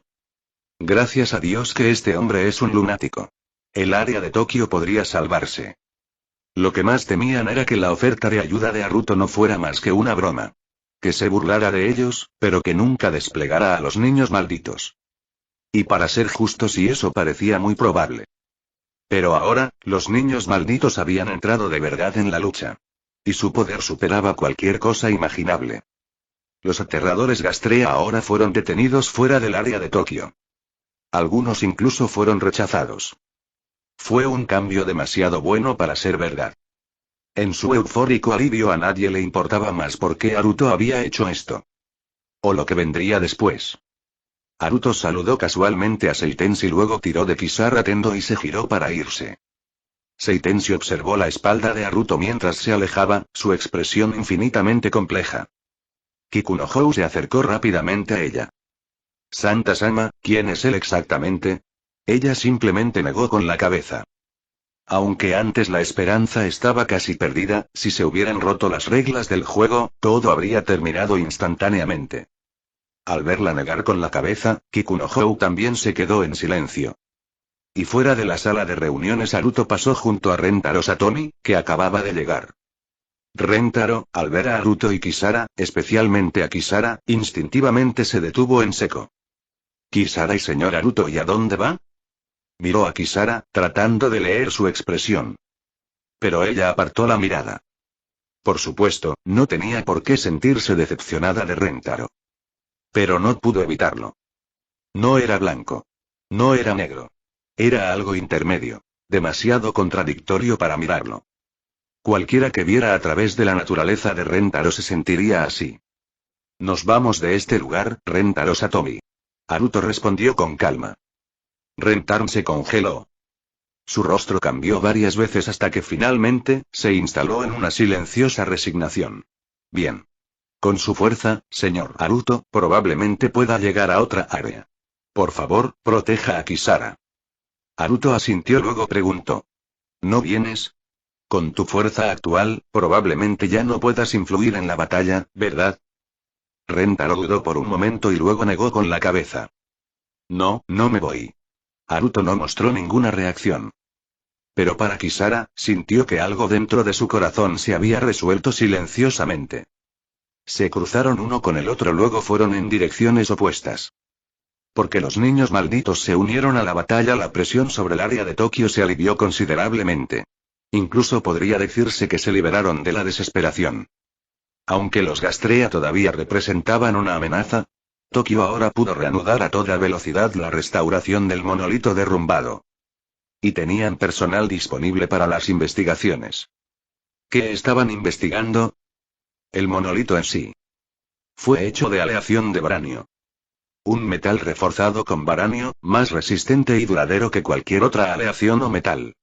Speaker 2: Gracias a Dios que este hombre es un lunático. El área de Tokio podría salvarse. Lo que más temían era que la oferta de ayuda de Naruto no fuera más que una broma. Que se burlara de ellos, pero que nunca desplegara a los niños malditos. Y para ser justos, y eso parecía muy probable. Pero ahora, los niños malditos habían entrado de verdad en la lucha. Y su poder superaba cualquier cosa imaginable. Los aterradores Gastrea ahora fueron detenidos fuera del área de Tokio. Algunos incluso fueron rechazados. Fue un cambio demasiado bueno para ser verdad. En su eufórico alivio a nadie le importaba más por qué Naruto había hecho esto. O lo que vendría después. Naruto saludó casualmente a Seitenshi y luego tiró de Kisara Tendo y se giró para irse. Seitenshi observó la espalda de Naruto mientras se alejaba, su expresión infinitamente compleja. Kikunohou se acercó rápidamente a ella. Santa-sama, ¿quién es él exactamente? Ella simplemente negó con la cabeza. Aunque antes la esperanza estaba casi perdida, si se hubieran roto las reglas del juego, todo habría terminado instantáneamente. Al verla negar con la cabeza, Kikunohou también se quedó en silencio. Y fuera de la sala de reuniones Naruto pasó junto a Rentaro Satomi, que acababa de llegar. Rentaro, al ver a Naruto y Kisara, especialmente a Kisara, instintivamente se detuvo en seco. «Kisara y señor Naruto, ¿y a dónde va?» Miró a Kisara, tratando de leer su expresión. Pero ella apartó la mirada. Por supuesto, no tenía por qué sentirse decepcionada de Rentaro. Pero no pudo evitarlo. No era blanco. No era negro. Era algo intermedio. Demasiado contradictorio para mirarlo. Cualquiera que viera a través de la naturaleza de Rentaro se sentiría así. «Nos vamos de este lugar, Rentaro Satomi». Naruto respondió con calma. Rentaro se congeló. Su rostro cambió varias veces hasta que finalmente, se instaló en una silenciosa resignación. Bien. Con su fuerza, señor Naruto, probablemente pueda llegar a otra área. Por favor, proteja a Kisara. Naruto asintió, luego preguntó. ¿No vienes? Con tu fuerza actual, probablemente ya no puedas influir en la batalla, ¿verdad? Rentaro dudó por un momento y luego negó con la cabeza. No, no me voy. Naruto no mostró ninguna reacción. Pero para Kisara, sintió que algo dentro de su corazón se había resuelto silenciosamente. Se cruzaron uno con el otro, luego fueron en direcciones opuestas. Porque los niños malditos se unieron a la batalla, la presión sobre el área de Tokio se alivió considerablemente. Incluso podría decirse que se liberaron de la desesperación. Aunque los Gastrea todavía representaban una amenaza, Tokio ahora pudo reanudar a toda velocidad la restauración del monolito derrumbado. Y tenían personal disponible para las investigaciones. ¿Qué estaban investigando? El monolito en sí. Fue hecho de aleación de varanio. Un metal reforzado con varanio, más resistente y duradero que cualquier otra aleación o metal.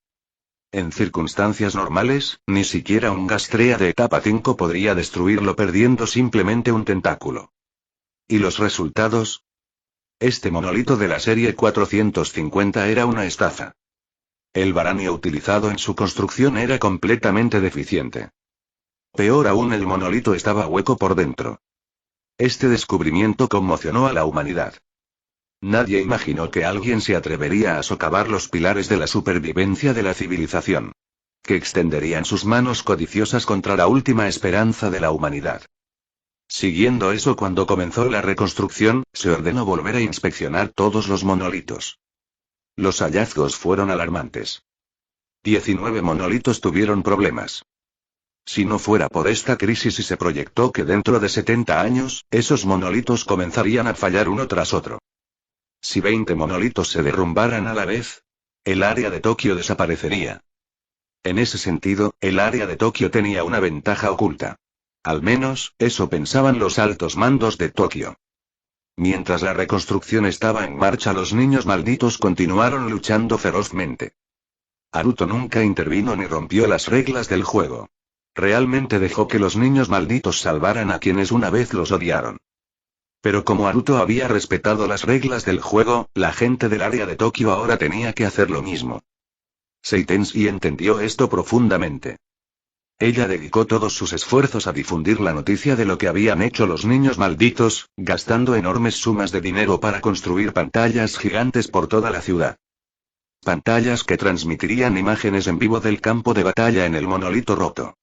Speaker 2: En circunstancias normales, ni siquiera un Gastrea de etapa 5 podría destruirlo perdiendo simplemente un tentáculo. ¿Y los resultados? Este monolito de la serie 450 era una estafa. El varanio utilizado en su construcción era completamente deficiente. Peor aún, el monolito estaba hueco por dentro. Este descubrimiento conmocionó a la humanidad. Nadie imaginó que alguien se atrevería a socavar los pilares de la supervivencia de la civilización. Que extenderían sus manos codiciosas contra la última esperanza de la humanidad. Siguiendo eso, cuando comenzó la reconstrucción, se ordenó volver a inspeccionar todos los monolitos. Los hallazgos fueron alarmantes. 19 monolitos tuvieron problemas. Si no fuera por esta crisis y se proyectó que dentro de 70 años, esos monolitos comenzarían a fallar uno tras otro. Si 20 monolitos se derrumbaran a la vez, el área de Tokio desaparecería. En ese sentido, el área de Tokio tenía una ventaja oculta. Al menos, eso pensaban los altos mandos de Tokio. Mientras la reconstrucción estaba en marcha, los niños malditos continuaron luchando ferozmente. Haruto nunca intervino ni rompió las reglas del juego. Realmente dejó que los niños malditos salvaran a quienes una vez los odiaron. Pero como Haruto había respetado las reglas del juego, la gente del área de Tokio ahora tenía que hacer lo mismo. Seitenshi entendió esto profundamente. Ella dedicó todos sus esfuerzos a difundir la noticia de lo que habían hecho los niños malditos, gastando enormes sumas de dinero para construir pantallas gigantes por toda la ciudad. Pantallas que transmitirían imágenes en vivo del campo de batalla en el monolito roto.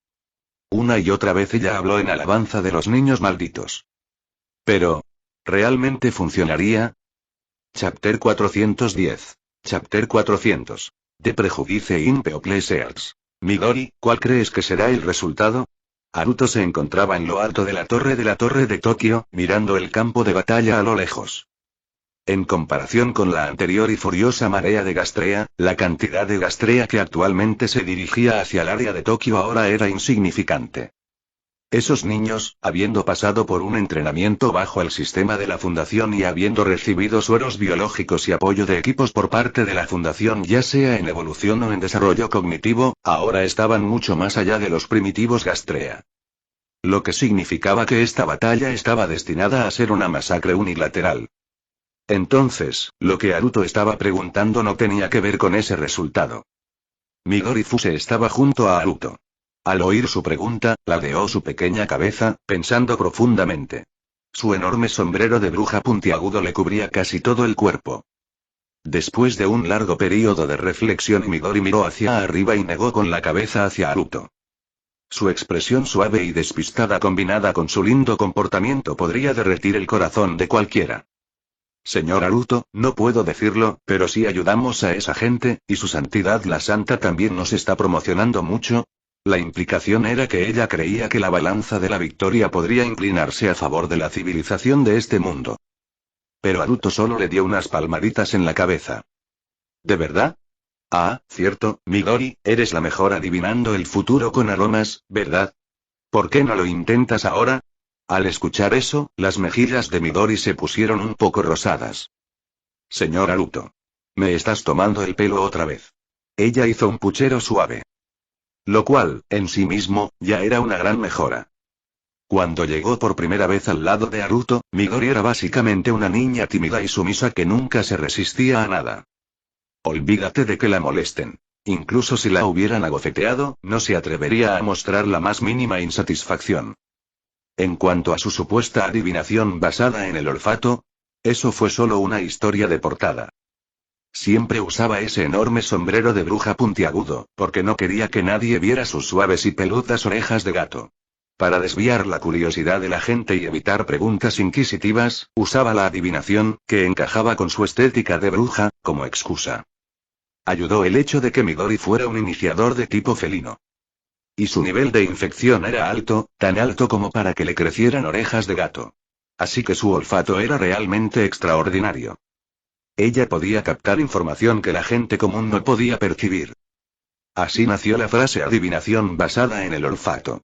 Speaker 2: Una y otra vez ella habló en alabanza de los niños malditos. Pero, ¿realmente funcionaría? Chapter 410. Chapter 400. De Prejudice in People Search. Midori, ¿cuál crees que será el resultado? Haruto se encontraba en lo alto de la torre de Tokio, mirando el campo de batalla a lo lejos. En comparación con la anterior y furiosa marea de Gastrea, la cantidad de Gastrea que actualmente se dirigía hacia el área de Tokio ahora era insignificante. Esos niños, habiendo pasado por un entrenamiento bajo el sistema de la Fundación y habiendo recibido sueros biológicos y apoyo de equipos por parte de la Fundación, ya sea en evolución o en desarrollo cognitivo, ahora estaban mucho más allá de los primitivos Gastrea. Lo que significaba que esta batalla estaba destinada a ser una masacre unilateral. Entonces, lo que Haruto estaba preguntando no tenía que ver con ese resultado. Midori Fuse estaba junto a Haruto. Al oír su pregunta, ladeó su pequeña cabeza, pensando profundamente. Su enorme sombrero de bruja puntiagudo le cubría casi todo el cuerpo. Después de un largo período de reflexión, Midori miró hacia arriba y negó con la cabeza hacia Haruto. Su expresión suave y despistada combinada con su lindo comportamiento podría derretir el corazón de cualquiera. Señor Haruto, no puedo decirlo, pero si ayudamos a esa gente, y su santidad la santa también nos está promocionando mucho. La implicación era que ella creía que la balanza de la victoria podría inclinarse a favor de la civilización de este mundo. Pero Haruto solo le dio unas palmaditas en la cabeza. ¿De verdad? Ah, cierto, Midori, eres la mejor adivinando el futuro con aromas, ¿verdad? ¿Por qué no lo intentas ahora? Al escuchar eso, las mejillas de Midori se pusieron un poco rosadas. Señor Haruto. Me estás tomando el pelo otra vez. Ella hizo un puchero suave. Lo cual, en sí mismo, ya era una gran mejora. Cuando llegó por primera vez al lado de Haruto, Midori era básicamente una niña tímida y sumisa que nunca se resistía a nada. Olvídate de que la molesten. Incluso si la hubieran agofeteado, no se atrevería a mostrar la más mínima insatisfacción. En cuanto a su supuesta adivinación basada en el olfato, eso fue solo una historia de portada. Siempre usaba ese enorme sombrero de bruja puntiagudo, porque no quería que nadie viera sus suaves y peludas orejas de gato. Para desviar la curiosidad de la gente y evitar preguntas inquisitivas, usaba la adivinación, que encajaba con su estética de bruja, como excusa. Ayudó el hecho de que Midori fuera un iniciador de tipo felino. Y su nivel de infección era alto, tan alto como para que le crecieran orejas de gato. Así que su olfato era realmente extraordinario. Ella podía captar información que la gente común no podía percibir. Así nació la frase adivinación basada en el olfato.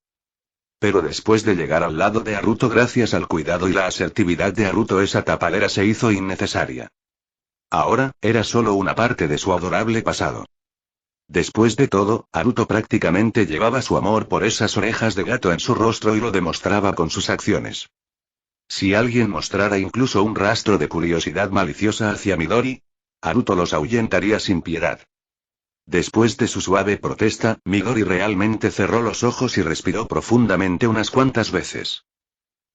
Speaker 2: Pero después de llegar al lado de Haruto, gracias al cuidado y la asertividad de Haruto, esa tapadera se hizo innecesaria. Ahora, era solo una parte de su adorable pasado. Después de todo, Haruto prácticamente llevaba su amor por esas orejas de gato en su rostro y lo demostraba con sus acciones. Si alguien mostrara incluso un rastro de curiosidad maliciosa hacia Midori, Haruto los ahuyentaría sin piedad. Después de su suave protesta, Midori realmente cerró los ojos y respiró profundamente unas cuantas veces.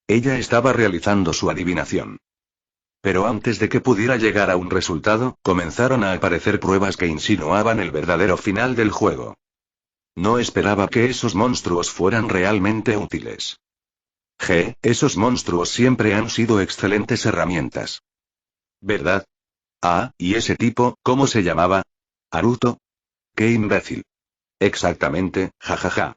Speaker 2: Ella estaba realizando su adivinación. Pero antes de que pudiera llegar a un resultado, comenzaron a aparecer pruebas que insinuaban el verdadero final del juego. No esperaba que esos monstruos fueran realmente útiles. Esos monstruos siempre han sido excelentes herramientas. ¿Verdad? Ah, ¿y ese tipo, cómo se llamaba? ¿Haruto? ¡Qué imbécil! Exactamente, jajaja.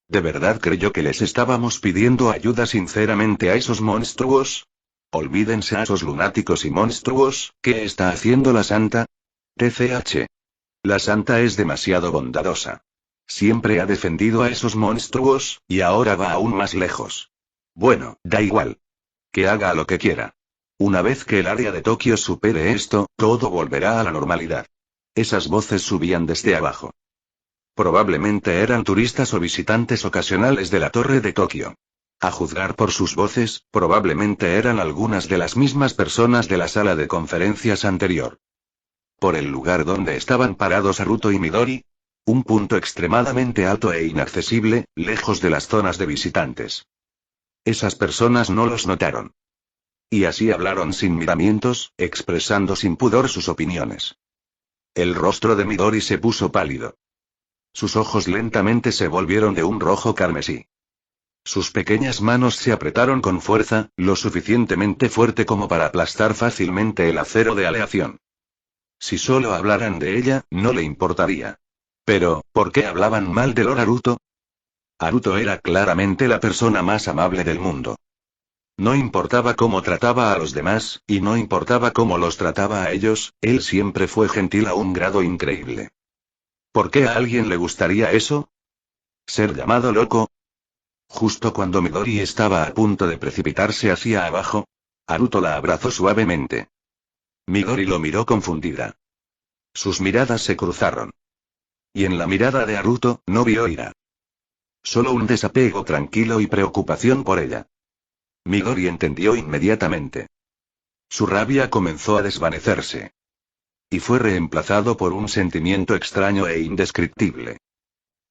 Speaker 2: ¿De verdad creyó que les estábamos pidiendo ayuda sinceramente a esos monstruos? Olvídense a esos lunáticos y monstruos, ¿qué está haciendo la santa? TCH. La santa es demasiado bondadosa. Siempre ha defendido a esos monstruos, y ahora va aún más lejos. Bueno, da igual. Que haga lo que quiera. Una vez que el área de Tokio supere esto, todo volverá a la normalidad. Esas voces subían desde abajo. Probablemente eran turistas o visitantes ocasionales de la torre de Tokio. A juzgar por sus voces, probablemente eran algunas de las mismas personas de la sala de conferencias anterior. Por el lugar donde estaban parados Haruto y Midori. Un punto extremadamente alto e inaccesible, lejos de las zonas de visitantes. Esas personas no los notaron. Y así hablaron sin miramientos, expresando sin pudor sus opiniones. El rostro de Midori se puso pálido. Sus ojos lentamente se volvieron de un rojo carmesí. Sus pequeñas manos se apretaron con fuerza, lo suficientemente fuerte como para aplastar fácilmente el acero de aleación. Si solo hablaran de ella, no le importaría. Pero, ¿por qué hablaban mal de Lord Haruto? Haruto era claramente la persona más amable del mundo. No importaba cómo trataba a los demás, y no importaba cómo los trataba a ellos, él siempre fue gentil a un grado increíble. ¿Por qué a alguien le gustaría eso? ¿Ser llamado loco? Justo cuando Midori estaba a punto de precipitarse hacia abajo, Haruto la abrazó suavemente. Midori lo miró confundida. Sus miradas se cruzaron. Y en la mirada de Haruto, no vio ira. Solo un desapego tranquilo y preocupación por ella. Midori entendió inmediatamente. Su rabia comenzó a desvanecerse. Y fue reemplazado por un sentimiento extraño e indescriptible.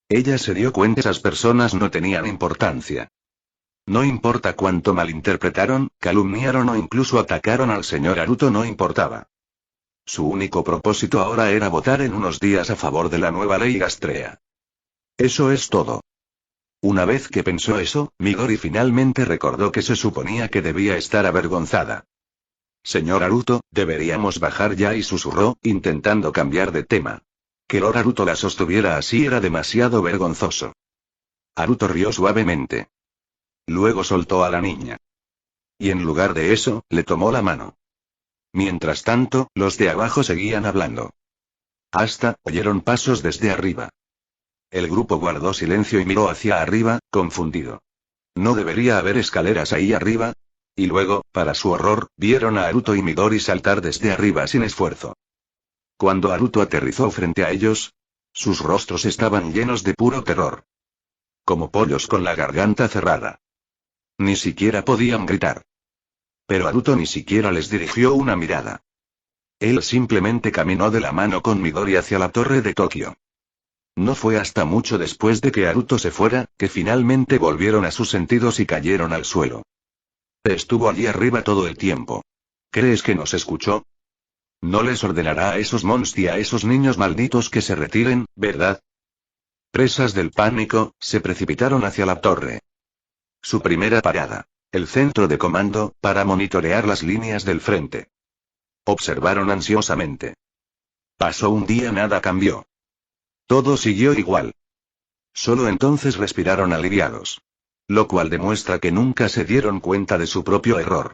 Speaker 2: Ella se dio cuenta que esas personas no tenían importancia. No importa cuánto malinterpretaron, calumniaron o incluso atacaron al señor Haruto, no importaba. Su único propósito ahora era votar en unos días a favor de la nueva ley Gastrea. Eso es todo. Una vez que pensó eso, Midori finalmente recordó que se suponía que debía estar avergonzada. Señor Haruto, deberíamos bajar ya, y susurró, intentando cambiar de tema. Que Lord Haruto la sostuviera así era demasiado vergonzoso. Haruto rió suavemente. Luego soltó a la niña. Y en lugar de eso, le tomó la mano. Mientras tanto, los de abajo seguían hablando. Hasta oyeron pasos desde arriba. El grupo guardó silencio y miró hacia arriba, confundido. ¿No debería haber escaleras ahí arriba? Y luego, para su horror, vieron a Haruto y Midori saltar desde arriba sin esfuerzo. Cuando Haruto aterrizó frente a ellos, sus rostros estaban llenos de puro terror. Como pollos con la garganta cerrada. Ni siquiera podían gritar. Pero Haruto ni siquiera les dirigió una mirada. Él simplemente caminó de la mano con Midori hacia la torre de Tokio. No fue hasta mucho después de que Haruto se fuera, que finalmente volvieron a sus sentidos y cayeron al suelo. Estuvo allí arriba todo el tiempo. ¿Crees que nos escuchó? No les ordenará a esos monstruos y a esos niños malditos que se retiren, ¿verdad? Presas del pánico, se precipitaron hacia la torre. Su primera parada. El centro de comando, para monitorear las líneas del frente. Observaron ansiosamente. Pasó un día, nada cambió. Todo siguió igual. Solo entonces respiraron aliviados. Lo cual demuestra que nunca se dieron cuenta de su propio error.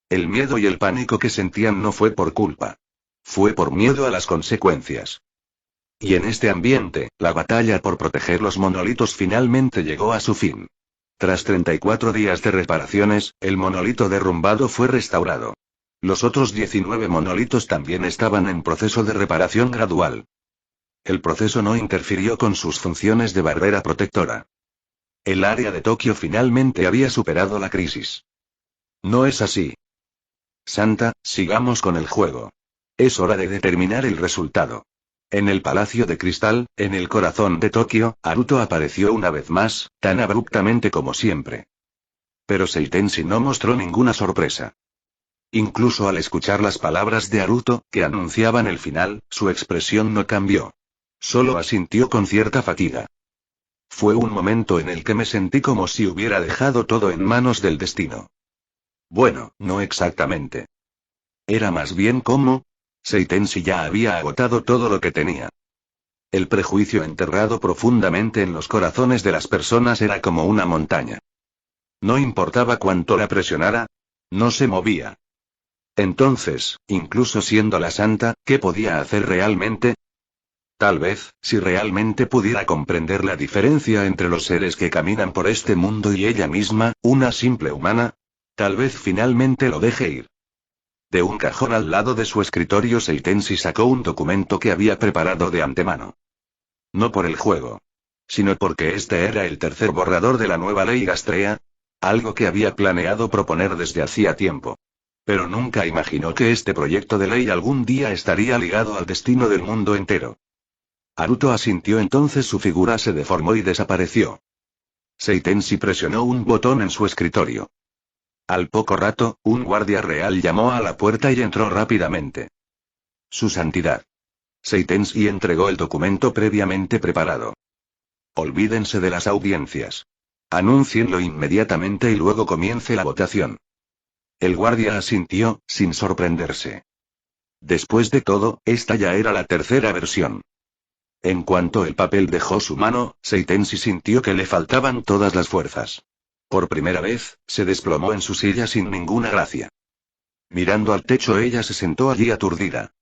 Speaker 2: El miedo y el pánico que sentían no fue por culpa. Fue por miedo a las consecuencias. Y en este ambiente, la batalla por proteger los monolitos finalmente llegó a su fin. Tras 34 días de reparaciones, el monolito derrumbado fue restaurado. Los otros 19 monolitos también estaban en proceso de reparación gradual. El proceso no interfirió con sus funciones de barrera protectora. El área de Tokio finalmente había superado la crisis. No es así. Santa, sigamos con el juego. Es hora de determinar el resultado. En el Palacio de Cristal, en el corazón de Tokio, Haruto apareció una vez más, tan abruptamente como siempre. Pero Seitenshi no mostró ninguna sorpresa. Incluso al escuchar las palabras de Haruto, que anunciaban el final, su expresión no cambió. Solo asintió con cierta fatiga. Fue un momento en el que me sentí como si hubiera dejado todo en manos del destino. Bueno, no exactamente. Era más bien como... Seitenshi ya había agotado todo lo que tenía. El prejuicio enterrado profundamente en los corazones de las personas era como una montaña. No importaba cuánto la presionara, no se movía. Entonces, incluso siendo la santa, ¿qué podía hacer realmente? Tal vez, si realmente pudiera comprender la diferencia entre los seres que caminan por este mundo y ella misma, una simple humana, tal vez finalmente lo deje ir. De un cajón al lado de su escritorio Seitensi sacó un documento que había preparado de antemano. No por el juego, sino porque este era el tercer borrador de la nueva ley Gastrea, algo que había planeado proponer desde hacía tiempo. Pero nunca imaginó que este proyecto de ley algún día estaría ligado al destino del mundo entero. Haruto asintió, entonces su figura se deformó y desapareció. Seitensi presionó un botón en su escritorio. Al poco rato, un guardia real llamó a la puerta y entró rápidamente. Su santidad. Seitensi entregó el documento previamente preparado. Olvídense de las audiencias. Anúncienlo inmediatamente y luego comience la votación. El guardia asintió, sin sorprenderse. Después de todo, esta ya era la tercera versión. En cuanto el papel dejó su mano, Seitensi sintió que le faltaban todas las fuerzas. Por primera vez, se desplomó en su silla sin ninguna gracia. Mirando al techo, ella se sentó allí aturdida.